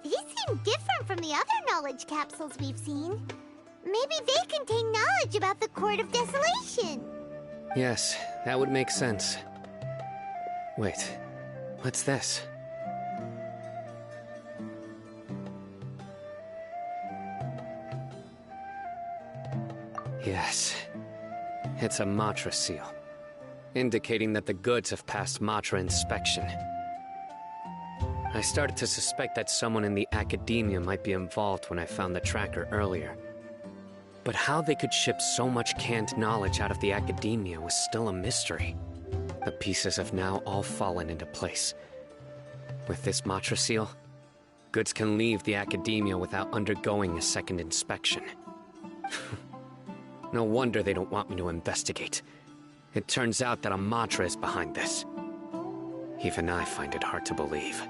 These seem different from the other knowledge capsules we've seen. Maybe they contain knowledge about the Court of Desolation. Yes, that would make sense. Wait, what's this? Yes, it's a Matra seal, indicating that the goods have passed Matra inspection. I started to suspect that someone in the academia might be involved when I found the tracker earlier. But how they could ship so much canned knowledge out of the academia was still a mystery. The pieces have now all fallen into place. With this Matra seal, goods can leave the academia without undergoing a second inspection. No wonder they don't want me to investigate. It turns out that a Matra is behind this. Even I find it hard to believe.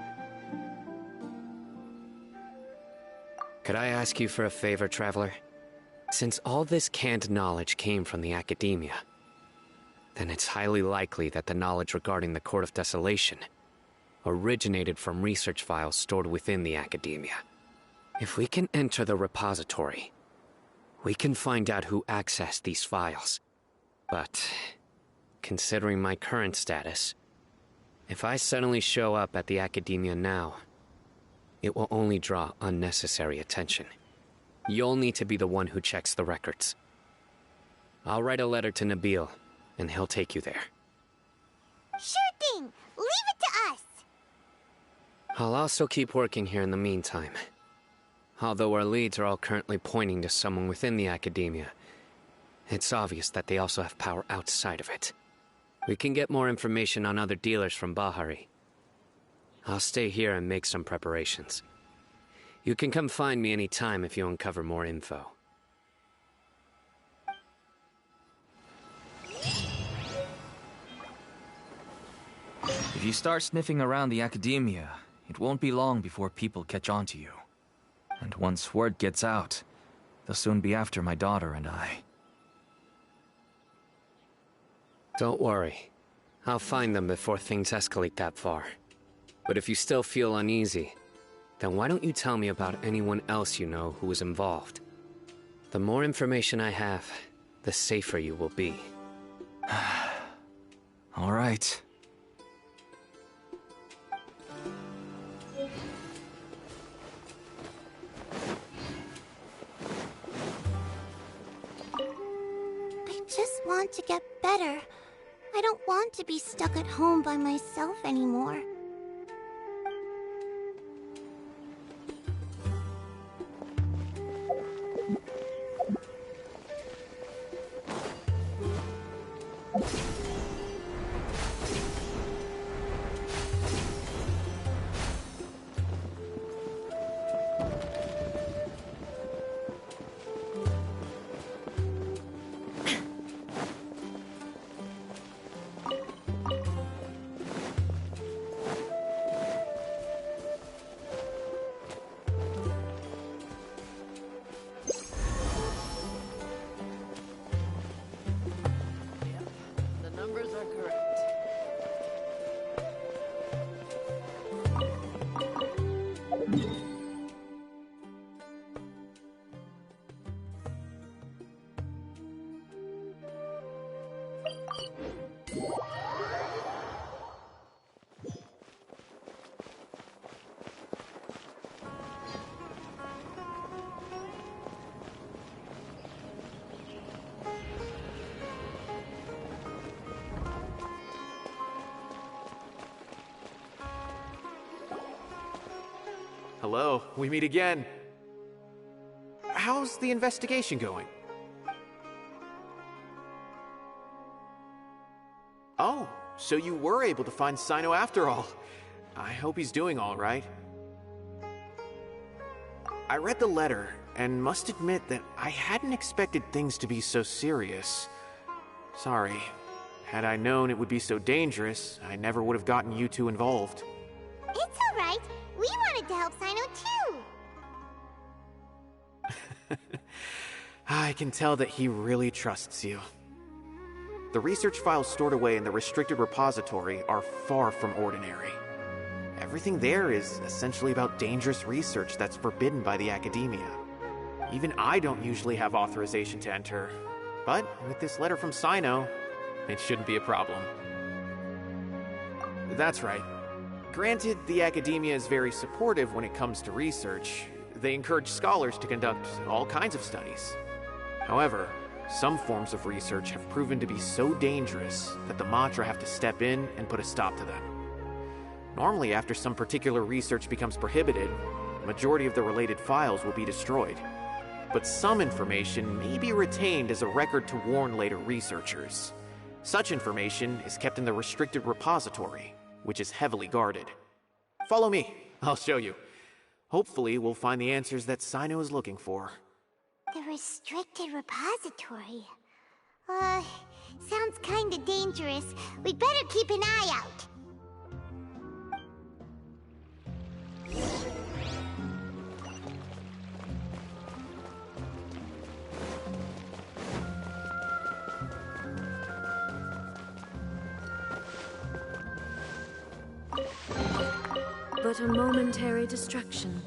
Could I ask you for a favor, Traveler? Since all this canned knowledge came from the academia, then it's highly likely that the knowledge regarding the Court of Desolation originated from research files stored within the academia. If we can enter the repository, we can find out who accessed these files. But, considering my current status, if I suddenly show up at the academia now, it will only draw unnecessary attention. You'll need to be the one who checks the records. I'll write a letter to Nabil, and he'll take you there. Sure thing! Leave it to us! I'll also keep working here in the meantime. Although our leads are all currently pointing to someone within the academia, it's obvious that they also have power outside of it. We can get more information on other dealers from Bahari. I'll stay here and make some preparations. You can come find me anytime if you uncover more info. If you start sniffing around the academia, it won't be long before people catch on to you. And once word gets out, they'll soon be after my daughter and I. Don't worry. I'll find them before things escalate that far. But if you still feel uneasy, then why don't you tell me about anyone else you know who was involved? The more information I have, the safer you will be. All right. I just want to get better. I don't want to be stuck at home by myself anymore. Hello, we meet again. How's the investigation going? Oh, so you were able to find Sino after all. I hope he's doing all right. I read the letter and must admit that I hadn't expected things to be so serious. Sorry. Had I known it would be so dangerous, I never would have gotten you two involved. It's alright. We wanted to help Sino too. I can tell that he really trusts you. The research files stored away in the restricted repository are far from ordinary. Everything there is essentially about dangerous research that's forbidden by the academia. Even I don't usually have authorization to enter, but with this letter from Sino, it shouldn't be a problem. That's right. Granted, the academia is very supportive when it comes to research. They encourage scholars to conduct all kinds of studies. However, some forms of research have proven to be so dangerous that the Matra have to step in and put a stop to them. Normally, after some particular research becomes prohibited, the majority of the related files will be destroyed. But some information may be retained as a record to warn later researchers. Such information is kept in the restricted repository, which is heavily guarded. Follow me, I'll show you. Hopefully, we'll find the answers that Sino is looking for. The restricted repository. Sounds kinda dangerous. We'd better keep an eye out. But a momentary distraction.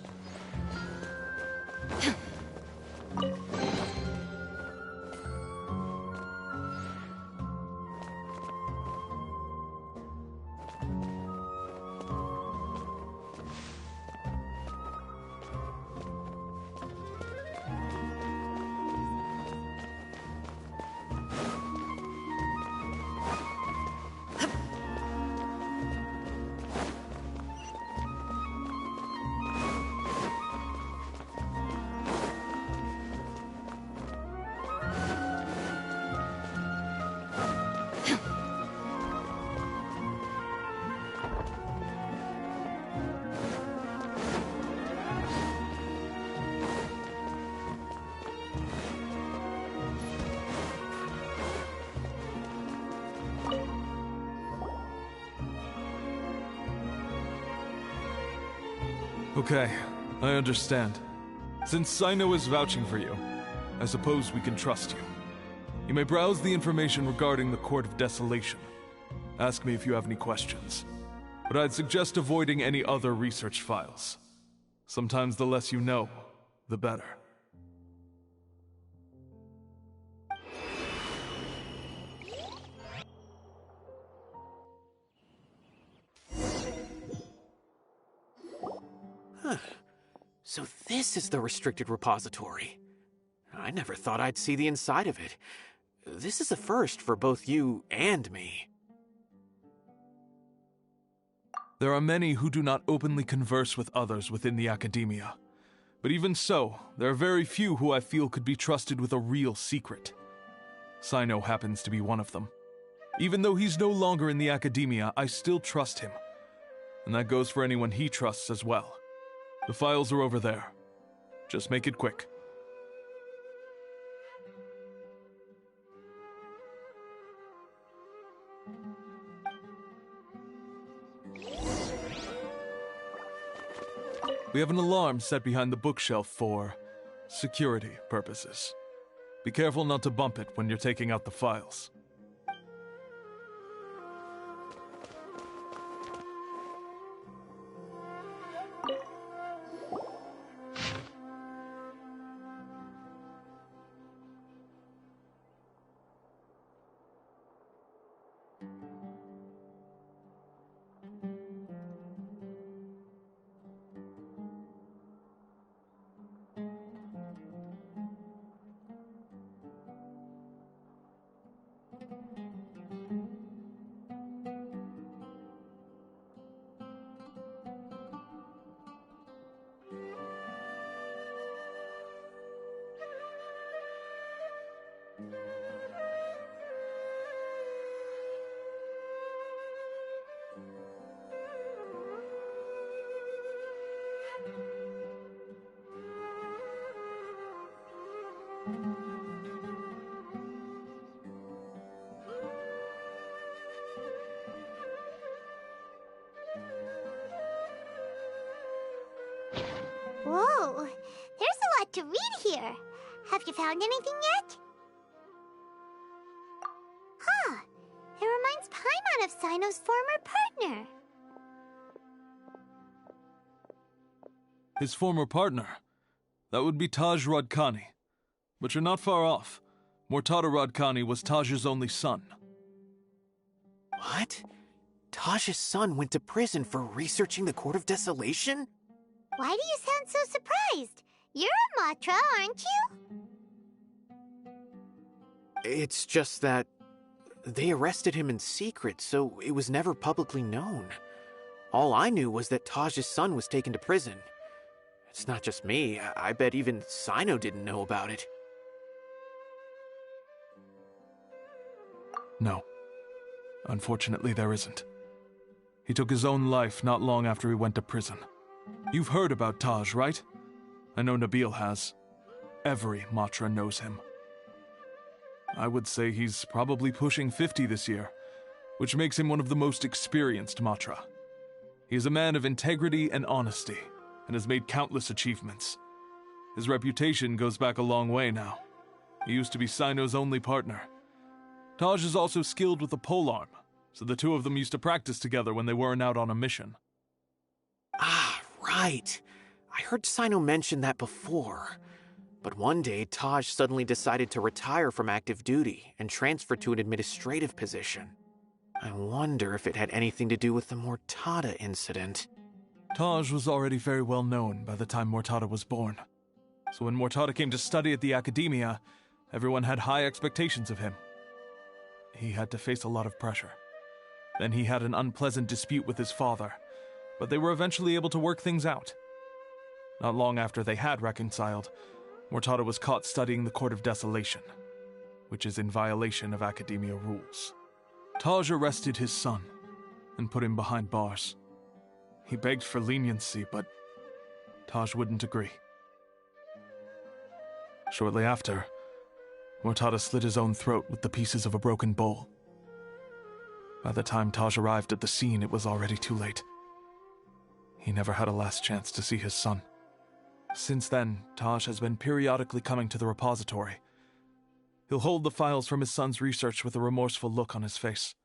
Okay, I understand. Since Sino is vouching for you, I suppose we can trust you. You may browse the information regarding the Court of Desolation. Ask me if you have any questions. But I'd suggest avoiding any other research files. Sometimes the less you know, the better. So this is the restricted repository. I never thought I'd see the inside of it. This is a first for both you and me. There are many who do not openly converse with others within the academia. But even so, there are very few who I feel could be trusted with a real secret. Sino happens to be one of them. Even though he's no longer in the academia, I still trust him. And that goes for anyone he trusts as well. The files are over there. Just make it quick. We have an alarm set behind the bookshelf for security purposes. Be careful not to bump it when you're taking out the files. to read here. Have you found anything yet? Huh. It reminds Paimon of Sino's former partner. His former partner? That would be Taj Radkani. But you're not far off. Mortada Radkani was Taj's only son. What? Taj's son went to prison for researching the Court of Desolation? Why do you sound so surprised? You're a Matra, aren't you? It's just that they arrested him in secret, so it was never publicly known. All I knew was that Taj's son was taken to prison. It's not just me. I bet even Sino didn't know about it. No. Unfortunately, there isn't. He took his own life not long after he went to prison. You've heard about Taj, right? I know Nabil has. Every Matra knows him. I would say he's probably pushing 50 this year, which makes him one of the most experienced Matra. He is a man of integrity and honesty, and has made countless achievements. His reputation goes back a long way now. He used to be Sino's only partner. Taj is also skilled with the polearm, so the two of them used to practice together when they weren't out on a mission. Ah, right. I heard Sino mention that before. But one day, Taj suddenly decided to retire from active duty and transfer to an administrative position. I wonder if it had anything to do with the Mortada incident. Taj was already very well known by the time Mortada was born. So when Mortada came to study at the Academia, everyone had high expectations of him. He had to face a lot of pressure. Then he had an unpleasant dispute with his father, but they were eventually able to work things out. Not long after they had reconciled, Mortada was caught studying the Court of Desolation, which is in violation of Academia rules. Taj arrested his son and put him behind bars. He begged for leniency, but Taj wouldn't agree. Shortly after, Mortada slit his own throat with the pieces of a broken bowl. By the time Taj arrived at the scene, it was already too late. He never had a last chance to see his son. Since then, Taj has been periodically coming to the repository. He'll hold the files from his son's research with a remorseful look on his face.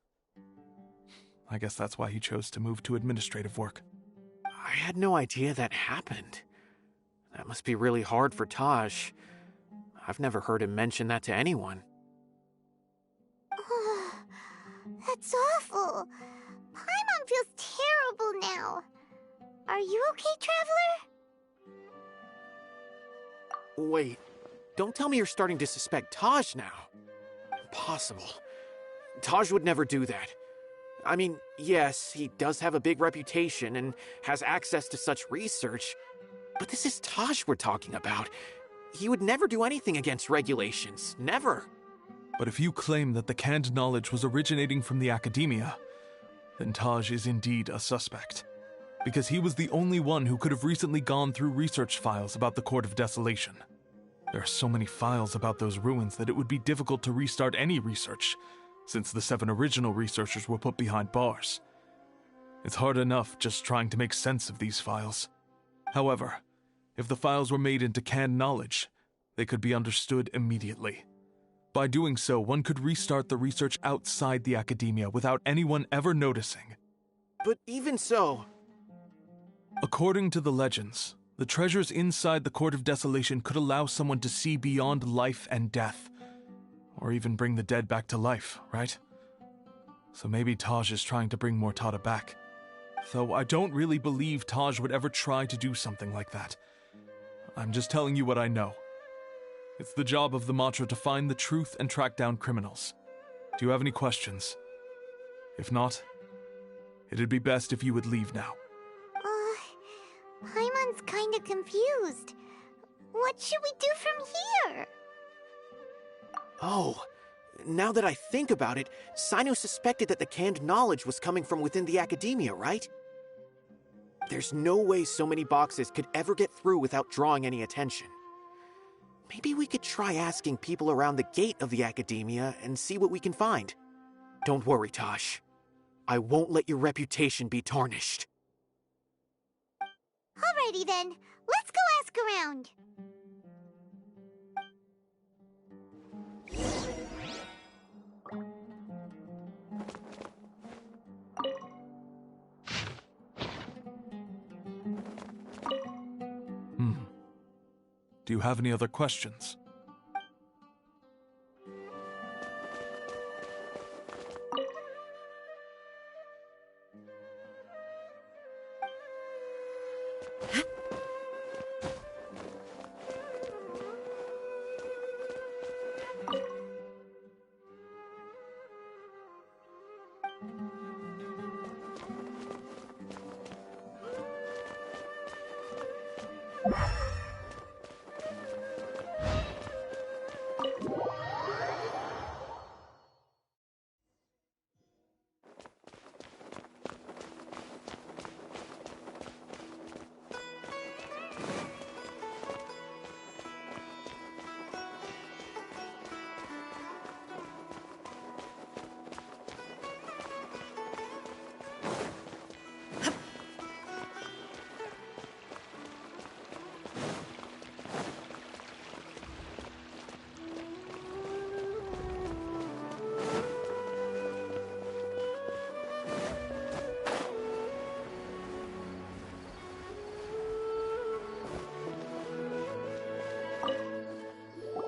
I guess that's why he chose to move to administrative work. I had no idea that happened. That must be really hard for Taj. I've never heard him mention that to anyone. That's awful. Paimon feels terrible now. Are you okay, Traveler? Wait, don't tell me you're starting to suspect Taj now. Impossible. Taj would never do that. I mean, yes, he does have a big reputation and has access to such research, but this is Taj we're talking about. He would never do anything against regulations. Never. But if you claim that the canned knowledge was originating from the Academia, then Taj is indeed a suspect. Because he was the only one who could have recently gone through research files about the Court of Desolation. There are so many files about those ruins that it would be difficult to restart any research, since the 7 original researchers were put behind bars. It's hard enough just trying to make sense of these files. However, if the files were made into canned knowledge, they could be understood immediately. By doing so, one could restart the research outside the Academia without anyone ever noticing. But even so... According to the legends, the treasures inside the Court of Desolation could allow someone to see beyond life and death, or even bring the dead back to life, right? So maybe Taj is trying to bring Mortada back. Though I don't really believe Taj would ever try to do something like that. I'm just telling you what I know. It's the job of the Matra to find the truth and track down criminals. Do you have any questions? If not, it'd be best if you would leave now. Paimon's kinda confused. What should we do from here? Oh, now that I think about it, Sino suspected that the canned knowledge was coming from within the Academia, right? There's no way so many boxes could ever get through without drawing any attention. Maybe we could try asking people around the gate of the Academia and see what we can find. Don't worry, Taj. I won't let your reputation be tarnished. Alrighty then, let's go ask around. Do you have any other questions?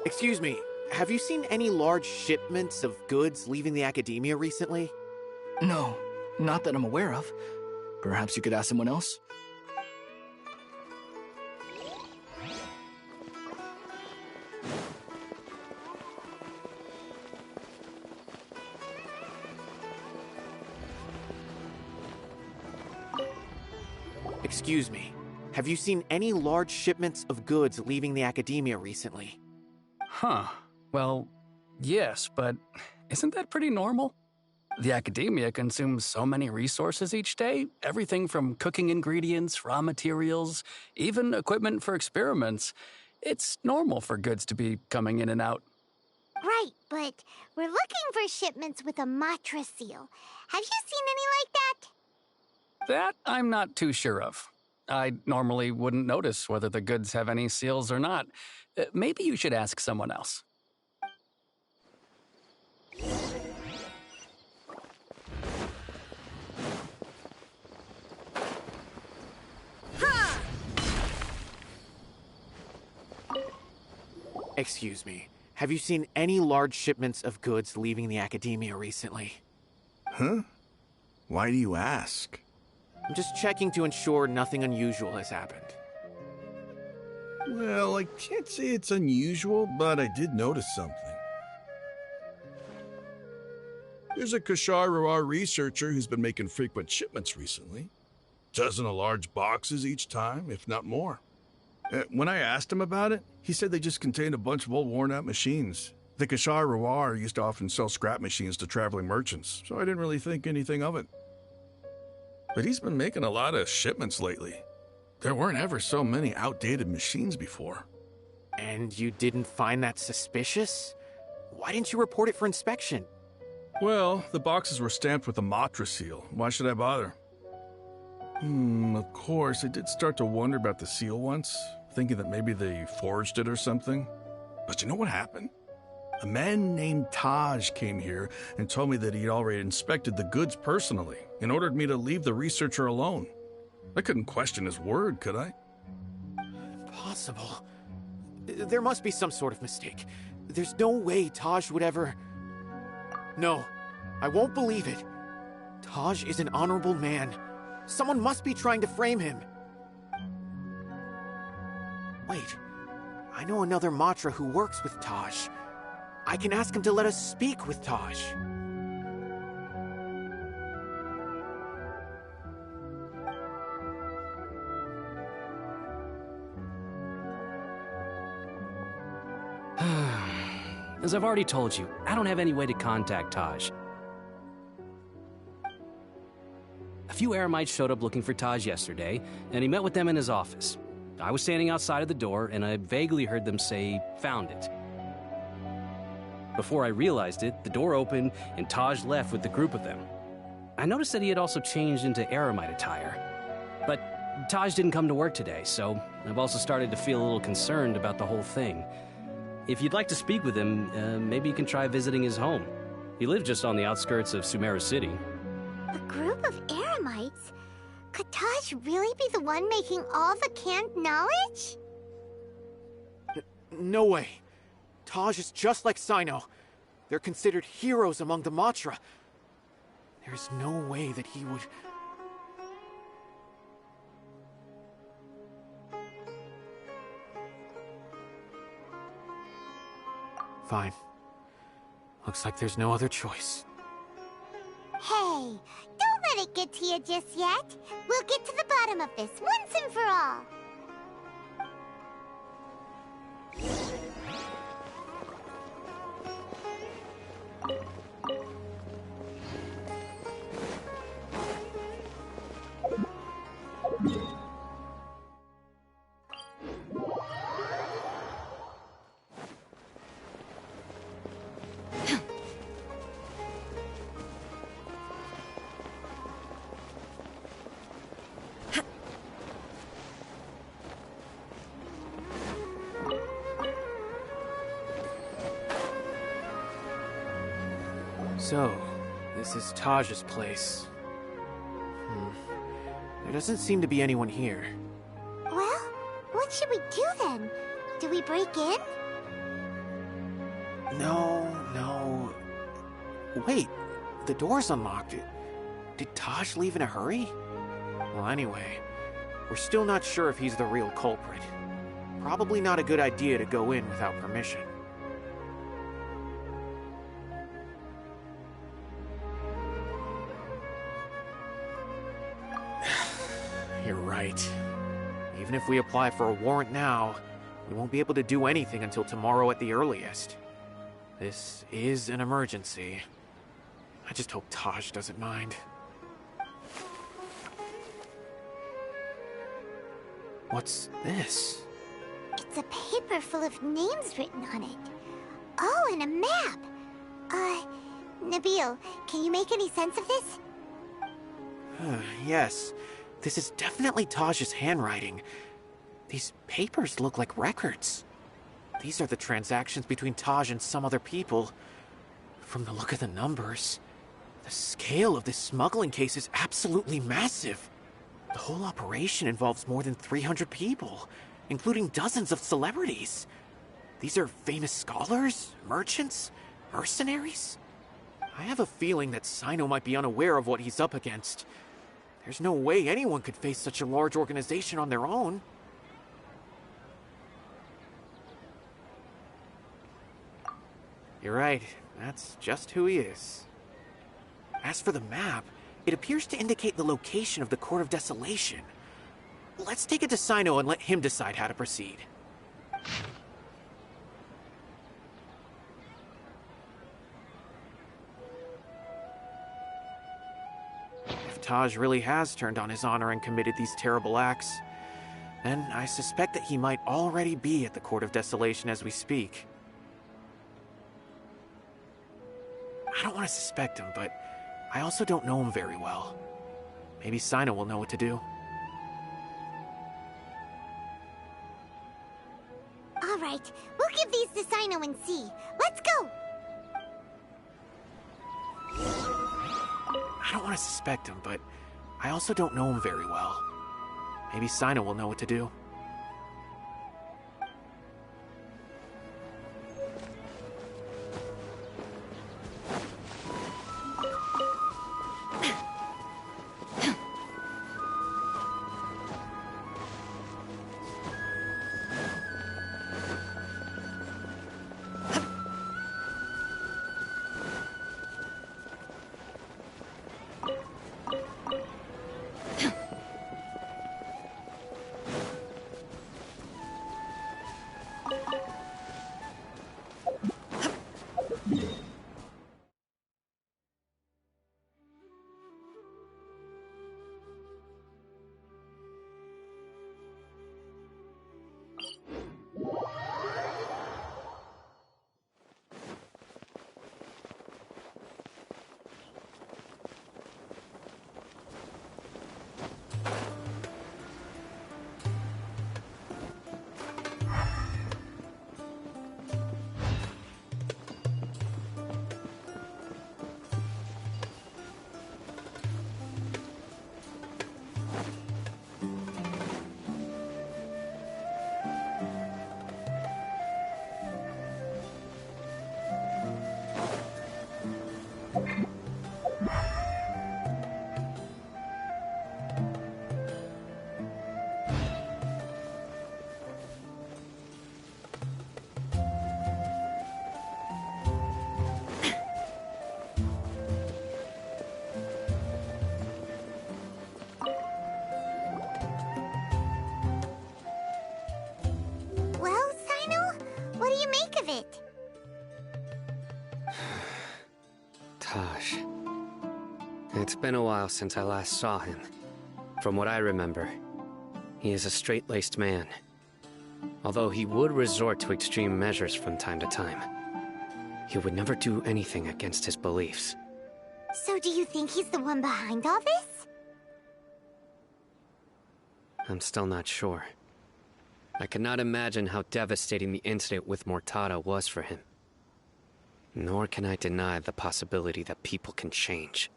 Excuse me, have you seen any large shipments of goods leaving the academia recently? No, not that I'm aware of. Perhaps you could ask someone else? Excuse me, have you seen any large shipments of goods leaving the academia recently? Huh. Well, yes, but isn't that pretty normal? The academia consumes so many resources each day, everything from cooking ingredients, raw materials, even equipment for experiments. It's normal for goods to be coming in and out. Right, but we're looking for shipments with a Matra seal. Have you seen any like that? That I'm not too sure of. I normally wouldn't notice whether the goods have any seals or not. Maybe you should ask someone else. Excuse me, have you seen any large shipments of goods leaving the academia recently? Huh? Why do you ask? I'm just checking to ensure nothing unusual has happened. Well, I can't say it's unusual, but I did notice something. There's a Kashar researcher who's been making frequent shipments recently. Dozen of large boxes each time, if not more. When I asked him about it, he said they just contained a bunch of old worn-out machines. The Kashar used to often sell scrap machines to traveling merchants, so I didn't really think anything of it. But he's been making a lot of shipments lately. There weren't ever so many outdated machines before. And you didn't find that suspicious? Why didn't you report it for inspection? Well, the boxes were stamped with a Matra seal. Why should I bother? Of course, I did start to wonder about the seal once, thinking that maybe they forged it or something. But you know what happened? A man named Taj came here and told me that he'd already inspected the goods personally and ordered me to leave the researcher alone. I couldn't question his word, could I? Possible. There must be some sort of mistake. There's no way Taj would ever... No, I won't believe it. Taj is an honorable man. Someone must be trying to frame him. Wait, I know another Matra who works with Taj. I can ask him to let us speak with Taj. As I've already told you, I don't have any way to contact Taj. A few Eremites showed up looking for Taj yesterday, and he met with them in his office. I was standing outside of the door, and I vaguely heard them say, "Found it." Before I realized it, the door opened, and Taj left with the group of them. I noticed that he had also changed into Eremite attire. But Taj didn't come to work today, so I've also started to feel a little concerned about the whole thing. If you'd like to speak with him, maybe you can try visiting his home. He lives just on the outskirts of Sumeru City. A group of eremites? Could Taj really be the one making all the canned knowledge? No way. Taj is just like Sino. They're considered heroes among the Matra. There's no way that he would... Fine. Looks like there's no other choice. Hey, don't let it get to you just yet. We'll get to the bottom of this once and for all. So, this is Taj's place. There doesn't seem to be anyone here. Well, what should we do then? Do we break in? No. Wait, the door's unlocked. Did Taj leave in a hurry? Well, anyway, we're still not sure if he's the real culprit. Probably not a good idea to go in without permission. You're right. Even if we apply for a warrant now, we won't be able to do anything until tomorrow at the earliest. This is an emergency. I just hope Taj doesn't mind. What's this? It's a paper full of names written on it. Oh, and a map. Nabil, can you make any sense of this? Yes. This is definitely Taj's handwriting. These papers look like records. These are the transactions between Taj and some other people. From the look of the numbers, the scale of this smuggling case is absolutely massive. The whole operation involves more than 300 people, including dozens of celebrities. These are famous scholars, merchants, mercenaries. I have a feeling that Sino might be unaware of what he's up against. There's no way anyone could face such a large organization on their own. You're right, that's just who he is. As for the map, it appears to indicate the location of the Court of Desolation. Let's take it to Sino and let him decide how to proceed. If Taj really has turned on his honor and committed these terrible acts, then I suspect that he might already be at the Court of Desolation as we speak. I don't want to suspect him, but I also don't know him very well. Maybe Sino will know what to do. All right, we'll give these to Sino and see. Let's go! I don't want to suspect him, but I also don't know him very well. Maybe Sino will know what to do. been a while since I last saw him. From what I remember, he is a straight-laced man. Although he would resort to extreme measures from time to time, he would never do anything against his beliefs. So do you think he's the one behind all this? I'm still not sure. I cannot imagine how devastating the incident with Mortada was for him. Nor can I deny the possibility that people can change.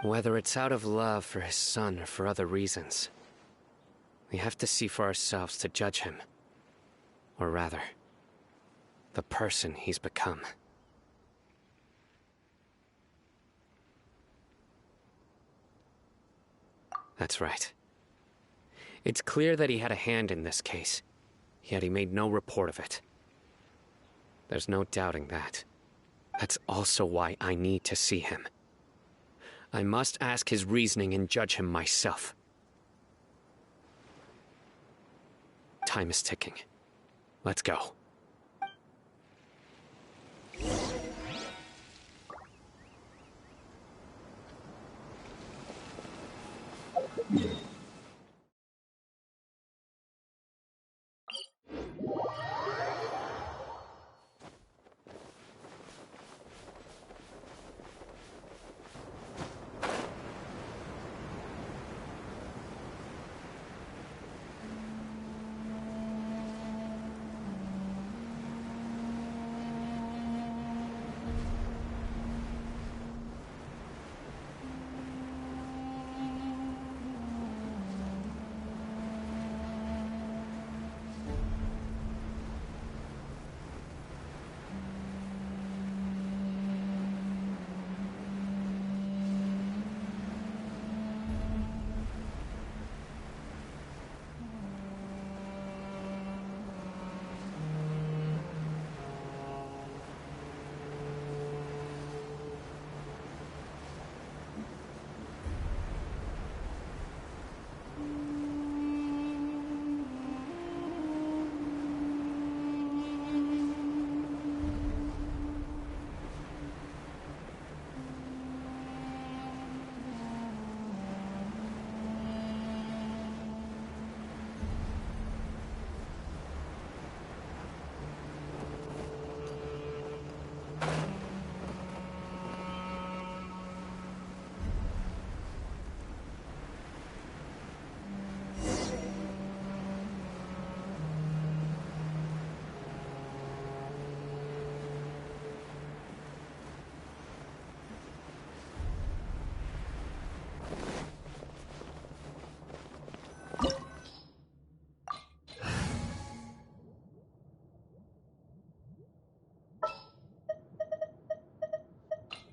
Whether it's out of love for his son or for other reasons, we have to see for ourselves to judge him. Or rather, the person he's become. That's right. It's clear that he had a hand in this case, yet he made no report of it. There's no doubting that. That's also why I need to see him. I must ask his reasoning and judge him myself. Time is ticking. Let's go.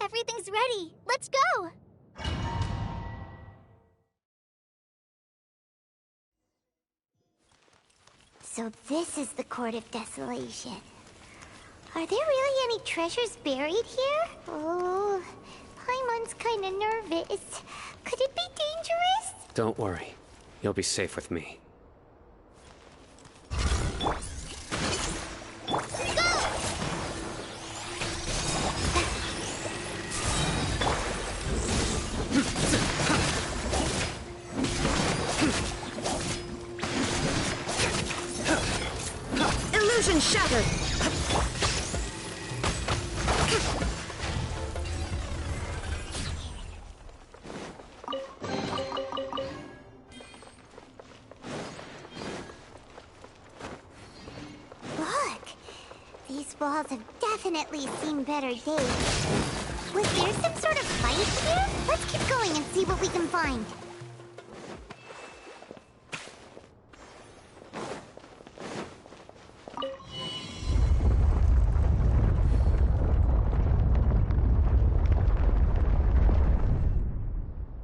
Everything's ready. Let's go! So this is the Court of Desolation. Are there really any treasures buried here? Oh, Paimon's kinda nervous. Could it be dangerous? Don't worry. You'll be safe with me. Illusion shattered! Look! These walls have definitely seen better days. Was there some sort of fight here? Let's keep going and see what we can find.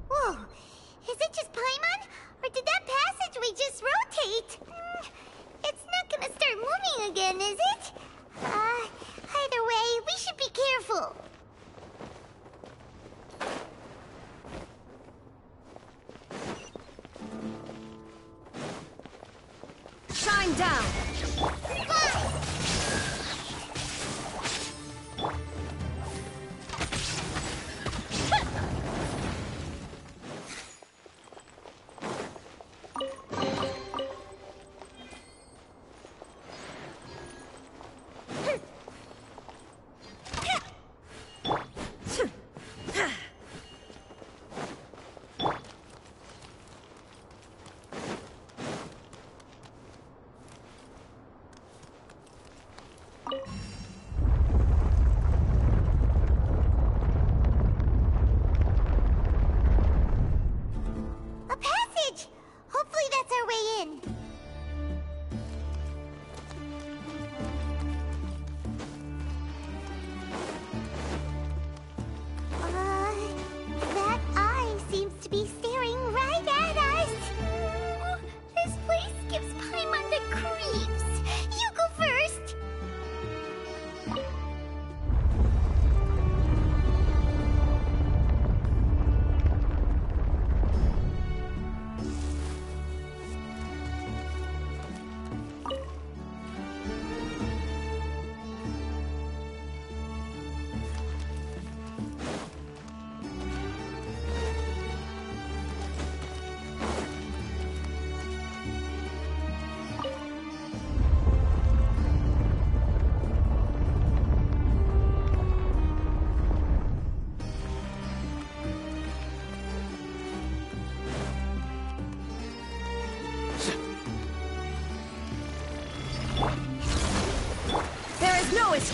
Whoa! Is it just Paimon? Or did that passageway just rotate? It's not gonna start moving again, is it? Either way, we should be careful. Shine down!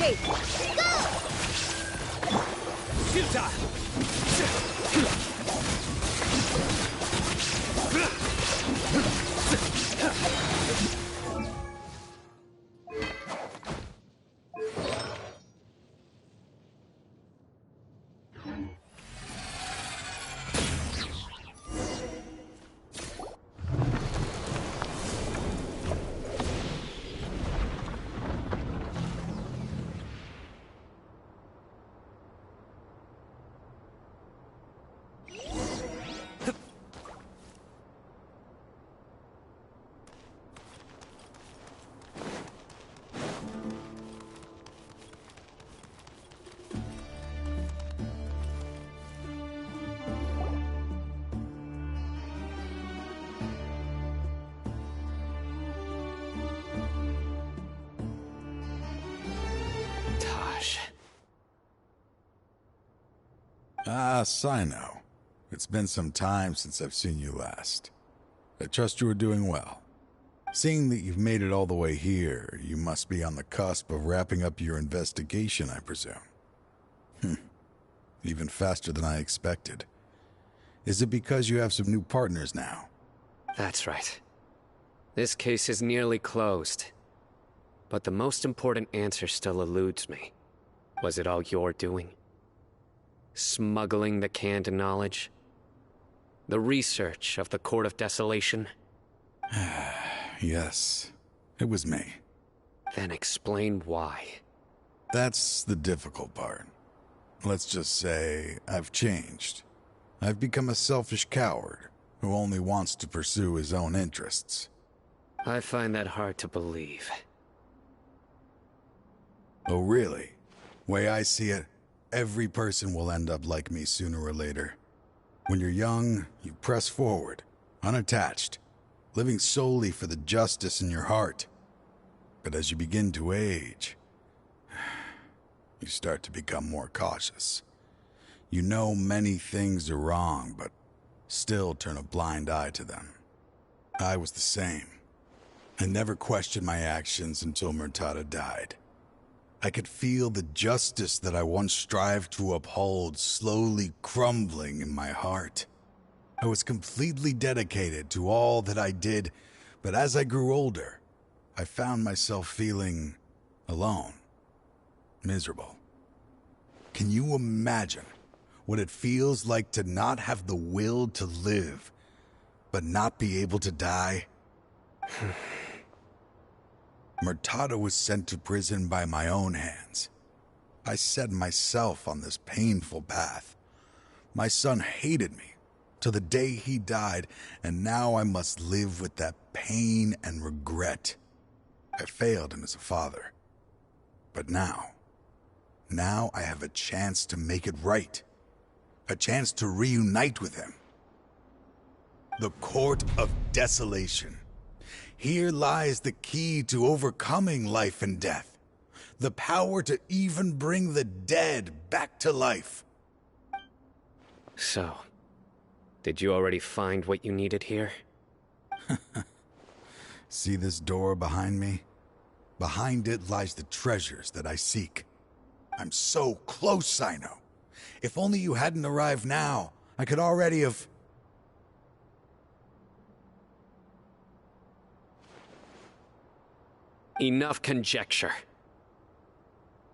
escape. Ah, Sino. It's been some time since I've seen you last. I trust you are doing well. Seeing that you've made it all the way here, you must be on the cusp of wrapping up your investigation, I presume. Even faster than I expected. Is it because you have some new partners now? That's right. This case is nearly closed. But the most important answer still eludes me. Was it all your doing? Smuggling the canned knowledge? The research of the Court of Desolation? Yes, it was me. Then explain why. That's the difficult part. Let's just say I've changed. I've become a selfish coward who only wants to pursue his own interests. I find that hard to believe. Oh, really? Way I see it, every person will end up like me sooner or later. When you're young, you press forward, unattached, living solely for the justice in your heart. But as you begin to age, you start to become more cautious. You know many things are wrong, but still turn a blind eye to them. I was the same. I never questioned my actions until Murtada died. I could feel the justice that I once strived to uphold slowly crumbling in my heart. I was completely dedicated to all that I did, but as I grew older, I found myself feeling alone, miserable. Can you imagine what it feels like to not have the will to live, but not be able to die? Murtada was sent to prison by my own hands. I set myself on this painful path. My son hated me till the day he died, and now I must live with that pain and regret. I failed him as a father. But now I have a chance to make it right. A chance to reunite with him. The Court of Desolation. Here lies the key to overcoming life and death. The power to even bring the dead back to life. So, did you already find what you needed here? See this door behind me? Behind it lies the treasures that I seek. I'm so close, Sino. If only you hadn't arrived now, I could already have... Enough conjecture.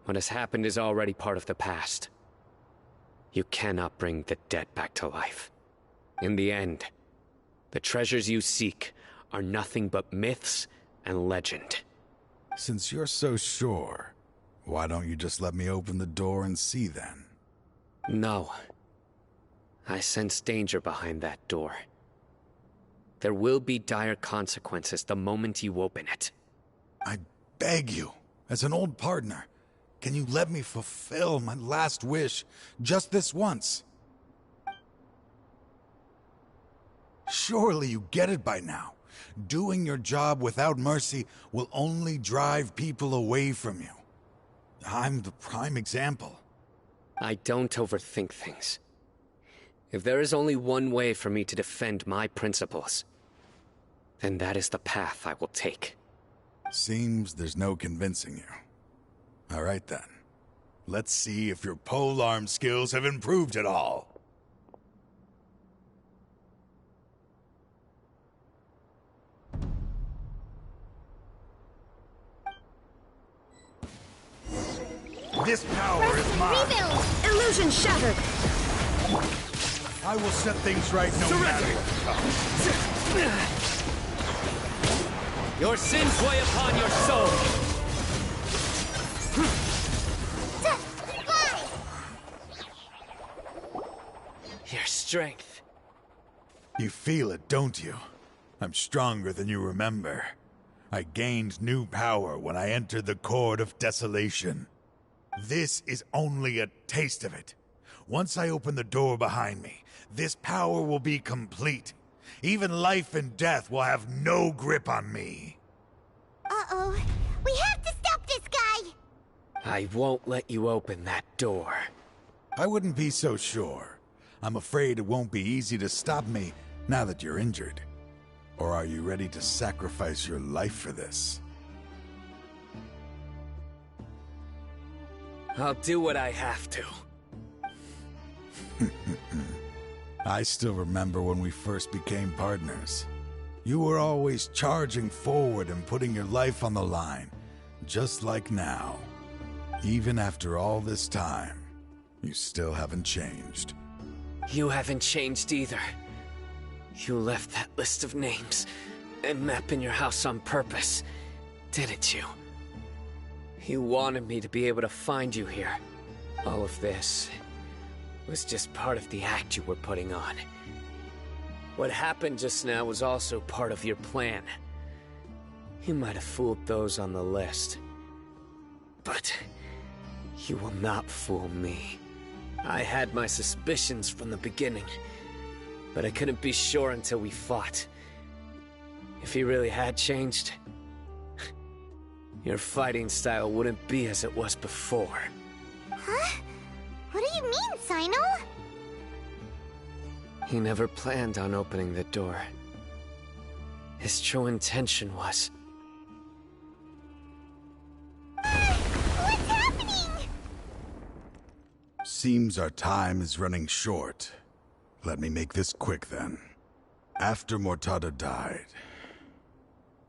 What has happened is already part of the past. You cannot bring the dead back to life. In the end, the treasures you seek are nothing but myths and legend. Since you're so sure, why don't you just let me open the door and see then? No. I sense danger behind that door. There will be dire consequences the moment you open it. I beg you, as an old partner, can you let me fulfill my last wish just this once? Surely you get it by now. Doing your job without mercy will only drive people away from you. I'm the prime example. I don't overthink things. If there is only one way for me to defend my principles, then that is the path I will take. Seems there's no convincing you. All right then. Let's see if your polearm skills have improved at all. This power is mine! Rebuild! Illusion shattered! I will set things right no matter what comes. Your sins weigh upon your soul! Your strength. You feel it, don't you? I'm stronger than you remember. I gained new power when I entered the Court of Desolation. This is only a taste of it. Once I open the door behind me, this power will be complete. Even life and death will have no grip on me. Uh-oh. We have to stop this guy! I won't let you open that door. I wouldn't be so sure. I'm afraid it won't be easy to stop me now that you're injured. Or are you ready to sacrifice your life for this? I'll do what I have to. I still remember when we first became partners. You were always charging forward and putting your life on the line, just like now. Even after all this time, you still haven't changed. You haven't changed either. You left that list of names and map in your house on purpose, didn't you? You wanted me to be able to find you here. All of this was just part of the act you were putting on. What happened just now was also part of your plan. You might have fooled those on the list, but you will not fool me. I had my suspicions from the beginning, but I couldn't be sure until we fought. If he really had changed, your fighting style wouldn't be as it was before. Huh? What do you mean, Sino? He never planned on opening the door. His true intention was... What's happening? Seems our time is running short. Let me make this quick then. After Mortada died,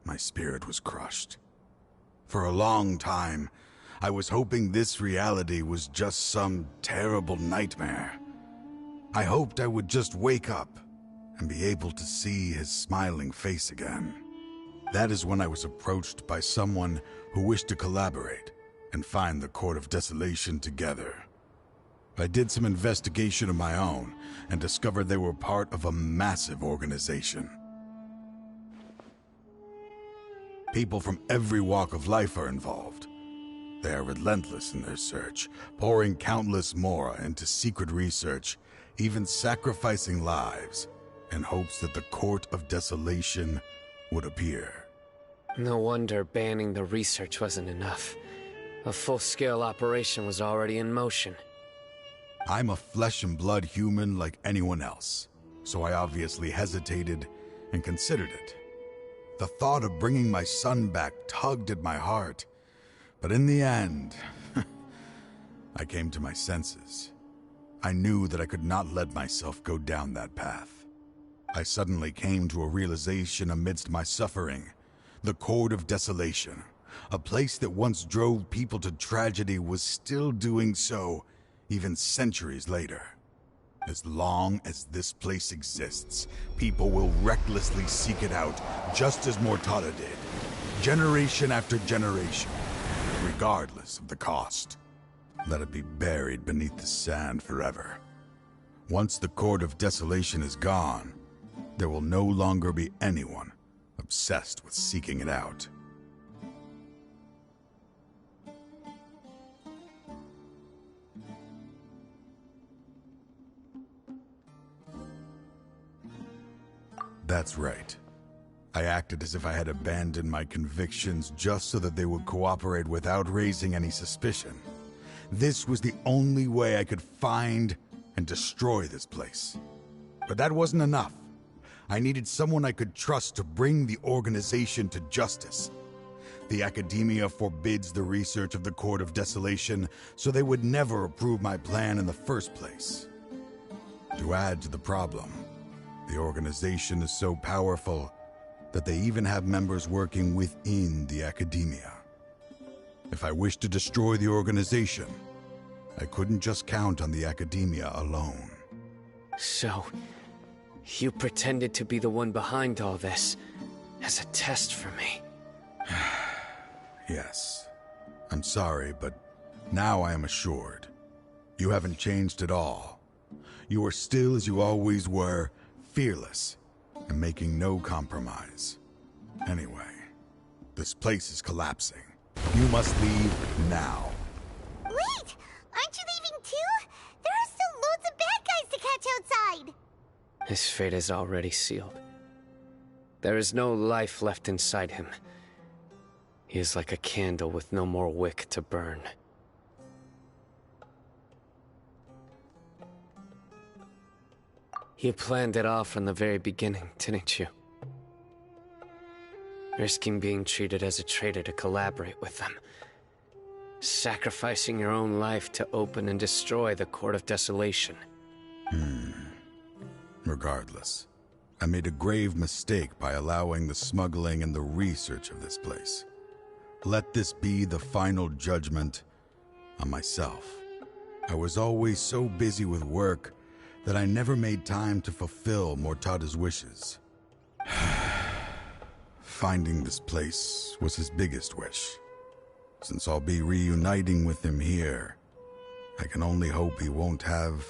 my spirit was crushed. For a long time, I was hoping this reality was just some terrible nightmare. I hoped I would just wake up and be able to see his smiling face again. That is when I was approached by someone who wished to collaborate and find the Court of Desolation together. I did some investigation of my own and discovered they were part of a massive organization. People from every walk of life are involved. They are relentless in their search, pouring countless mora into secret research, even sacrificing lives in hopes that the Court of Desolation would appear. No wonder banning the research wasn't enough. A full-scale operation was already in motion. I'm a flesh and blood human like anyone else, so I obviously hesitated and considered it. The thought of bringing my son back tugged at my heart, but in the end, I came to my senses. I knew that I could not let myself go down that path. I suddenly came to a realization amidst my suffering. The Court of Desolation, a place that once drove people to tragedy, was still doing so even centuries later. As long as this place exists, people will recklessly seek it out, just as Mortada did, generation after generation, regardless of the cost. Let it be buried beneath the sand forever. Once the Court of Desolation is gone, there will no longer be anyone obsessed with seeking it out. That's right. I acted as if I had abandoned my convictions just so that they would cooperate without raising any suspicion. This was the only way I could find and destroy this place. But that wasn't enough. I needed someone I could trust to bring the organization to justice. The Academia forbids the research of the Court of Desolation, so they would never approve my plan in the first place. To add to the problem, the organization is so powerful that they even have members working within the Academia. If I wished to destroy the organization, I couldn't just count on the Academia alone. So, you pretended to be the one behind all this, as a test for me. Yes. I'm sorry, but now I am assured. You haven't changed at all. You are still as you always were, fearless, and making no compromise. Anyway, this place is collapsing. You must leave now. Wait! Aren't you leaving too? There are still loads of bad guys to catch outside! His fate is already sealed. There is no life left inside him. He is like a candle with no more wick to burn. You planned it all from the very beginning, didn't you? Risking being treated as a traitor to collaborate with them. Sacrificing your own life to open and destroy the Court of Desolation. Regardless, I made a grave mistake by allowing the smuggling and the research of this place. Let this be the final judgment on myself. I was always so busy with work that I never made time to fulfill Mortada's wishes. Finding this place was his biggest wish. Since I'll be reuniting with him here, I can only hope he won't have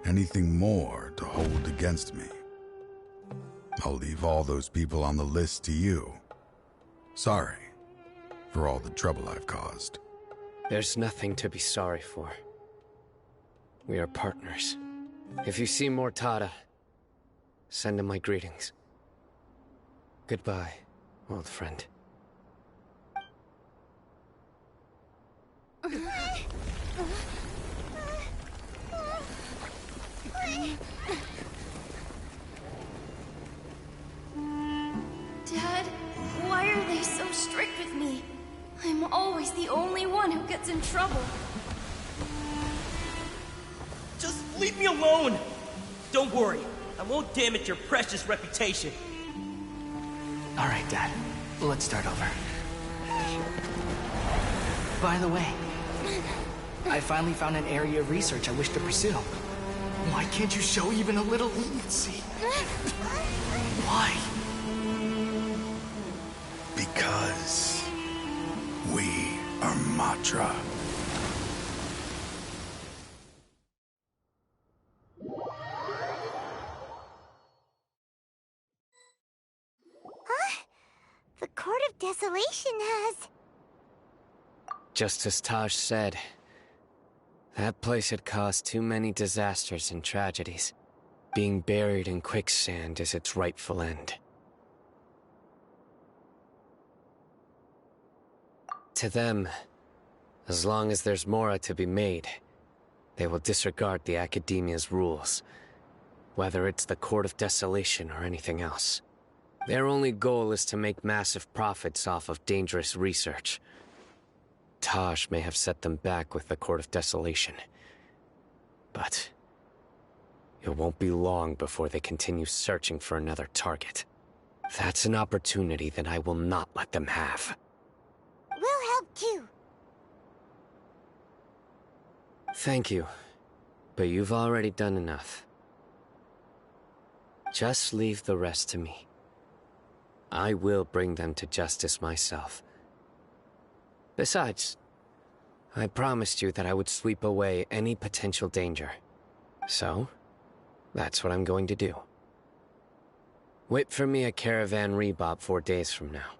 anything more to hold against me. I'll leave all those people on the list to you. Sorry for all the trouble I've caused. There's nothing to be sorry for. We are partners. If you see Mortada, send him my greetings. Goodbye, old friend. Dad, why are they so strict with me? I'm always the only one who gets in trouble. Just leave me alone! Don't worry, I won't damage your precious reputation. Alright, Dad. Let's start over. By the way, I finally found an area of research I wish to pursue. Why can't you show even a little leniency? Why? Because we are Matra. The Court of Desolation has... Just as Taj said, that place had caused too many disasters and tragedies. Being buried in quicksand is its rightful end. To them, as long as there's more to be made, they will disregard the Academia's rules, whether it's the Court of Desolation or anything else. Their only goal is to make massive profits off of dangerous research. Taj may have set them back with the Court of Desolation, but it won't be long before they continue searching for another target. That's an opportunity that I will not let them have. We'll help too. Thank you, but you've already done enough. Just leave the rest to me. I will bring them to justice myself. Besides, I promised you that I would sweep away any potential danger. So, that's what I'm going to do. Wait for me at Caravan Rebob 4 days from now.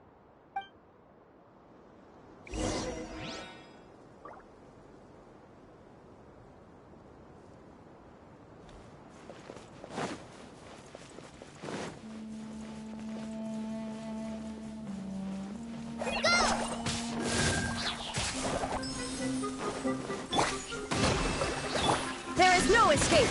There is no escape!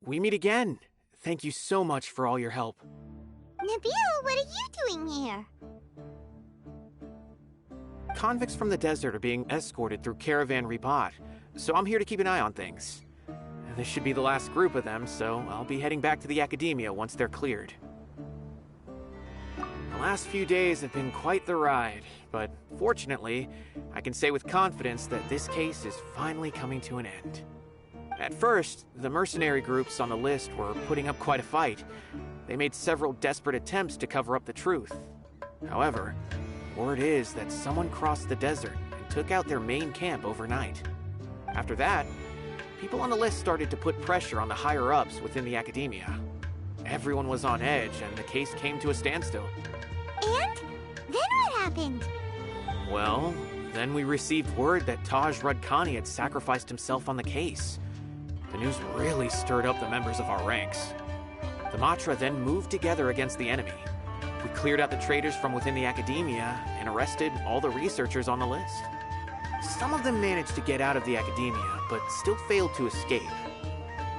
we meet again. Thank you so much for all your help. Nabil, what are you doing here? Convicts from the desert are being escorted through Caravan Ribat, so I'm here to keep an eye on things. This should be the last group of them, so I'll be heading back to the Academia once they're cleared. The last few days have been quite the ride, but fortunately, I can say with confidence that this case is finally coming to an end. At first, the mercenary groups on the list were putting up quite a fight. They made several desperate attempts to cover up the truth. However, word is that someone crossed the desert and took out their main camp overnight. After that, people on the list started to put pressure on the higher-ups within the Academia. Everyone was on edge, and the case came to a standstill. And? Then what happened? Well, then we received word that Taj Rudkani had sacrificed himself on the case. The news really stirred up the members of our ranks. The Matra then moved together against the enemy. We cleared out the traitors from within the Academia and arrested all the researchers on the list. Some of them managed to get out of the Academia, but still failed to escape.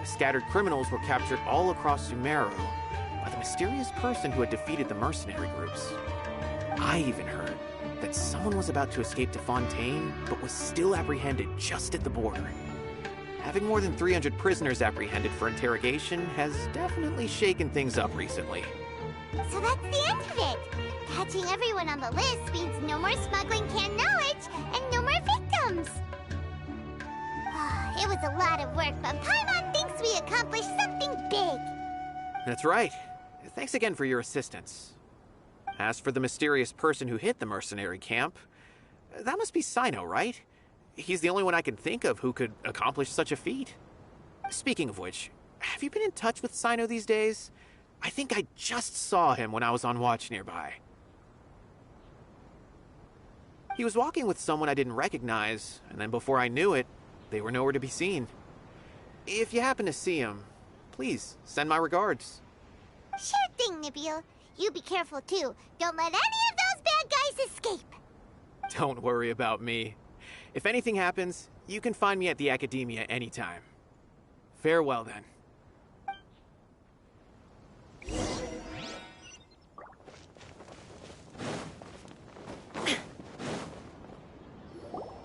The scattered criminals were captured all across Sumeru by the mysterious person who had defeated the mercenary groups. I even heard that someone was about to escape to Fontaine, but was still apprehended just at the border. Having more than 300 prisoners apprehended for interrogation has definitely shaken things up recently. So that's the end of it. Catching everyone on the list means no more smuggling canned knowledge and no more victims. It was a lot of work, but Paimon thinks we accomplished something big. That's right. Thanks again for your assistance. As for the mysterious person who hit the mercenary camp, that must be Sino, right? He's the only one I can think of who could accomplish such a feat. Speaking of which, have you been in touch with Sino these days? I think I just saw him when I was on watch nearby. He was walking with someone I didn't recognize, and then before I knew it, they were nowhere to be seen. If you happen to see him, please send my regards. Sure thing, Nabil. You be careful too. Don't let any of those bad guys escape. Don't worry about me. If anything happens, you can find me at the Academia anytime. Farewell then.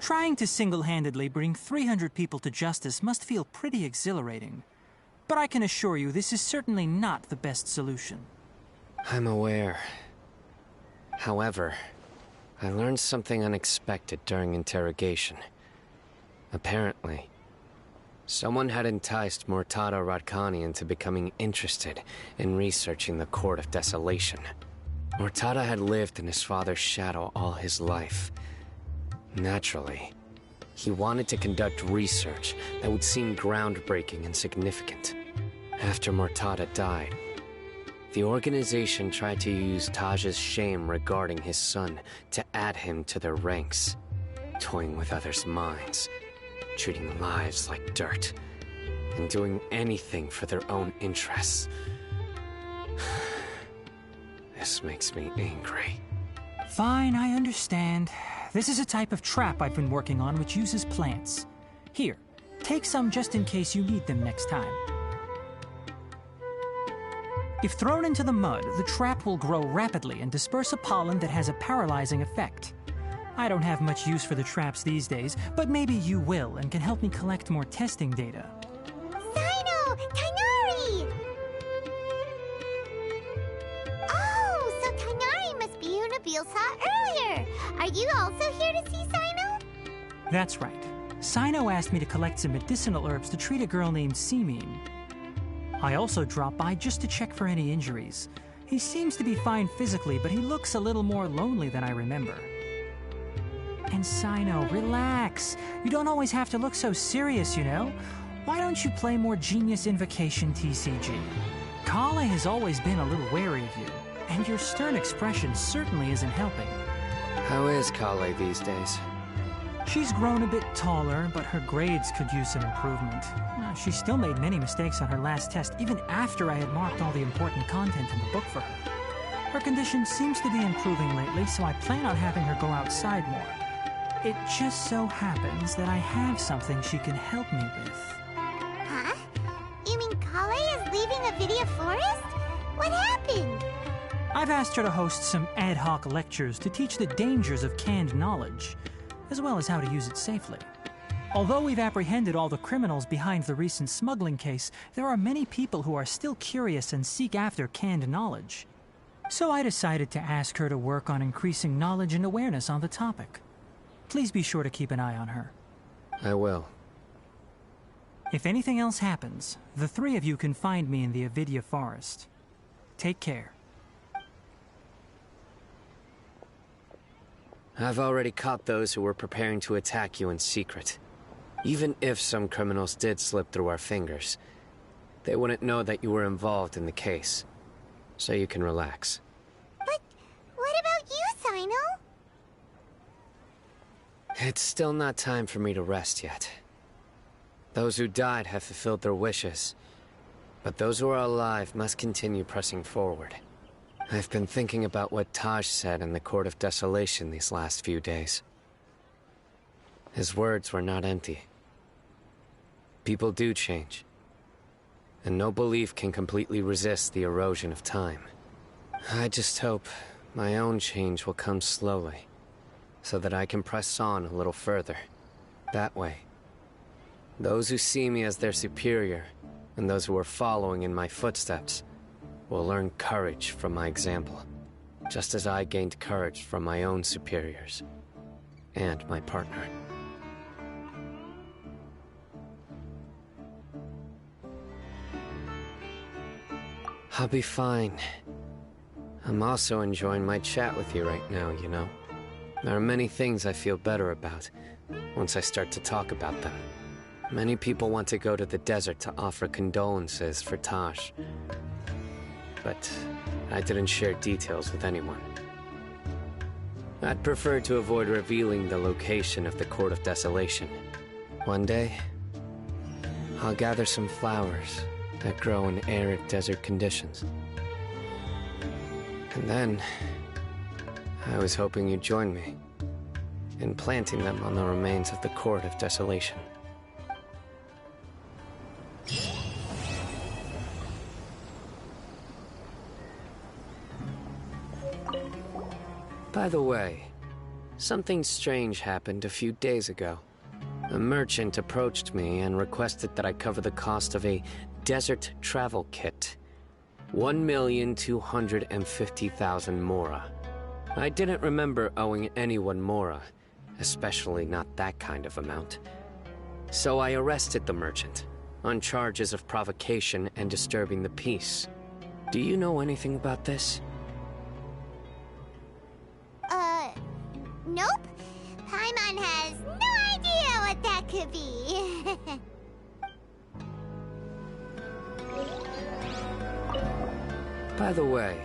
Trying to single-handedly bring 300 people to justice must feel pretty exhilarating. But I can assure you this is certainly not the best solution. I'm aware. However, I learned something unexpected during interrogation. Apparently, someone had enticed Murtada Radkani into becoming interested in researching the Court of Desolation. Murtada had lived in his father's shadow all his life. Naturally, he wanted to conduct research that would seem groundbreaking and significant. After Murtada died, the organization tried to use Taj's shame regarding his son to add him to their ranks, toying with others' minds, treating lives like dirt, and doing anything for their own interests. This makes me angry. Fine, I understand. This is a type of trap I've been working on which uses plants. Here, take some just in case you need them next time. If thrown into the mud, the trap will grow rapidly and disperse a pollen that has a paralyzing effect. I don't have much use for the traps these days, but maybe you will and can help me collect more testing data. Sino! Tainari! Oh, so Tainari must be who Nabil saw earlier. Are you also here to see Sino? That's right. Sino asked me to collect some medicinal herbs to treat a girl named Simin. I also dropped by just to check for any injuries. He seems to be fine physically, but he looks a little more lonely than I remember. And Sino, relax. You don't always have to look so serious, you know? Why don't you play more Genius Invocation TCG? Kale has always been a little wary of you, and your stern expression certainly isn't helping. How is Kale these days? She's grown a bit taller, but her grades could use some improvement. She still made many mistakes on her last test, even after I had marked all the important content in the book for her. Her condition seems to be improving lately, so I plan on having her go outside more. It just so happens that I have something she can help me with. Huh? You mean Kale Avidia Forest? What happened? I've asked her to host some ad hoc lectures to teach the dangers of canned knowledge, as well as how to use it safely. Although we've apprehended all the criminals behind the recent smuggling case, there are many people who are still curious and seek after canned knowledge. So I decided to ask her to work on increasing knowledge and awareness on the topic. Please be sure to keep an eye on her. I will. If anything else happens, the three of you can find me in the Avidia Forest. Take care. I've already caught those who were preparing to attack you in secret. Even if some criminals did slip through our fingers, they wouldn't know that you were involved in the case. So you can relax. But what about you, Sino? It's still not time for me to rest yet. Those who died have fulfilled their wishes, but those who are alive must continue pressing forward. I've been thinking about what Taj said in the Court of Desolation these last few days. His words were not empty. People do change, and no belief can completely resist the erosion of time. I just hope my own change will come slowly, so that I can press on a little further. That way, those who see me as their superior, and those who are following in my footsteps, will learn courage from my example, just as I gained courage from my own superiors, and my partner. I'll be fine. I'm also enjoying my chat with you right now, you know. There are many things I feel better about once I start to talk about them. Many people want to go to the desert to offer condolences for Taj, but I didn't share details with anyone. I'd prefer to avoid revealing the location of the Court of Desolation. One day, I'll gather some flowers that grow in arid desert conditions. And then, I was hoping you'd join me in planting them on the remains of the Court of Desolation. By the way, something strange happened a few days ago. A merchant approached me and requested that I cover the cost of a desert travel kit. 1,250,000 mora. I didn't remember owing anyone mora, especially not that kind of amount. So I arrested the merchant, on charges of provocation and disturbing the peace. Do you know anything about this? Nope. Paimon has no idea what that could be. By the way,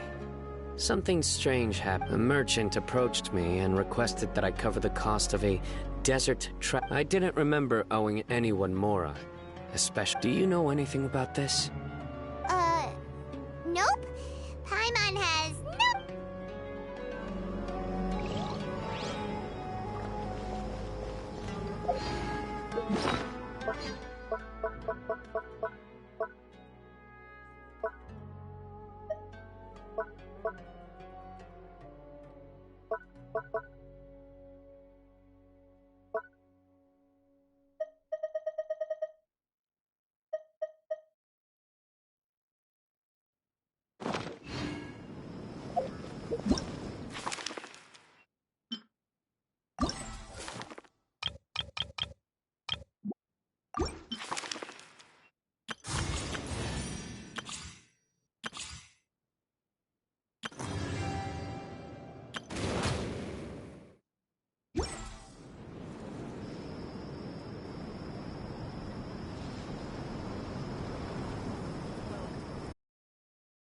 something strange happened. A merchant approached me and requested that I cover the cost of a desert I didn't remember owing anyone mora, especially. Do you know anything about this? Nope. Paimon has no...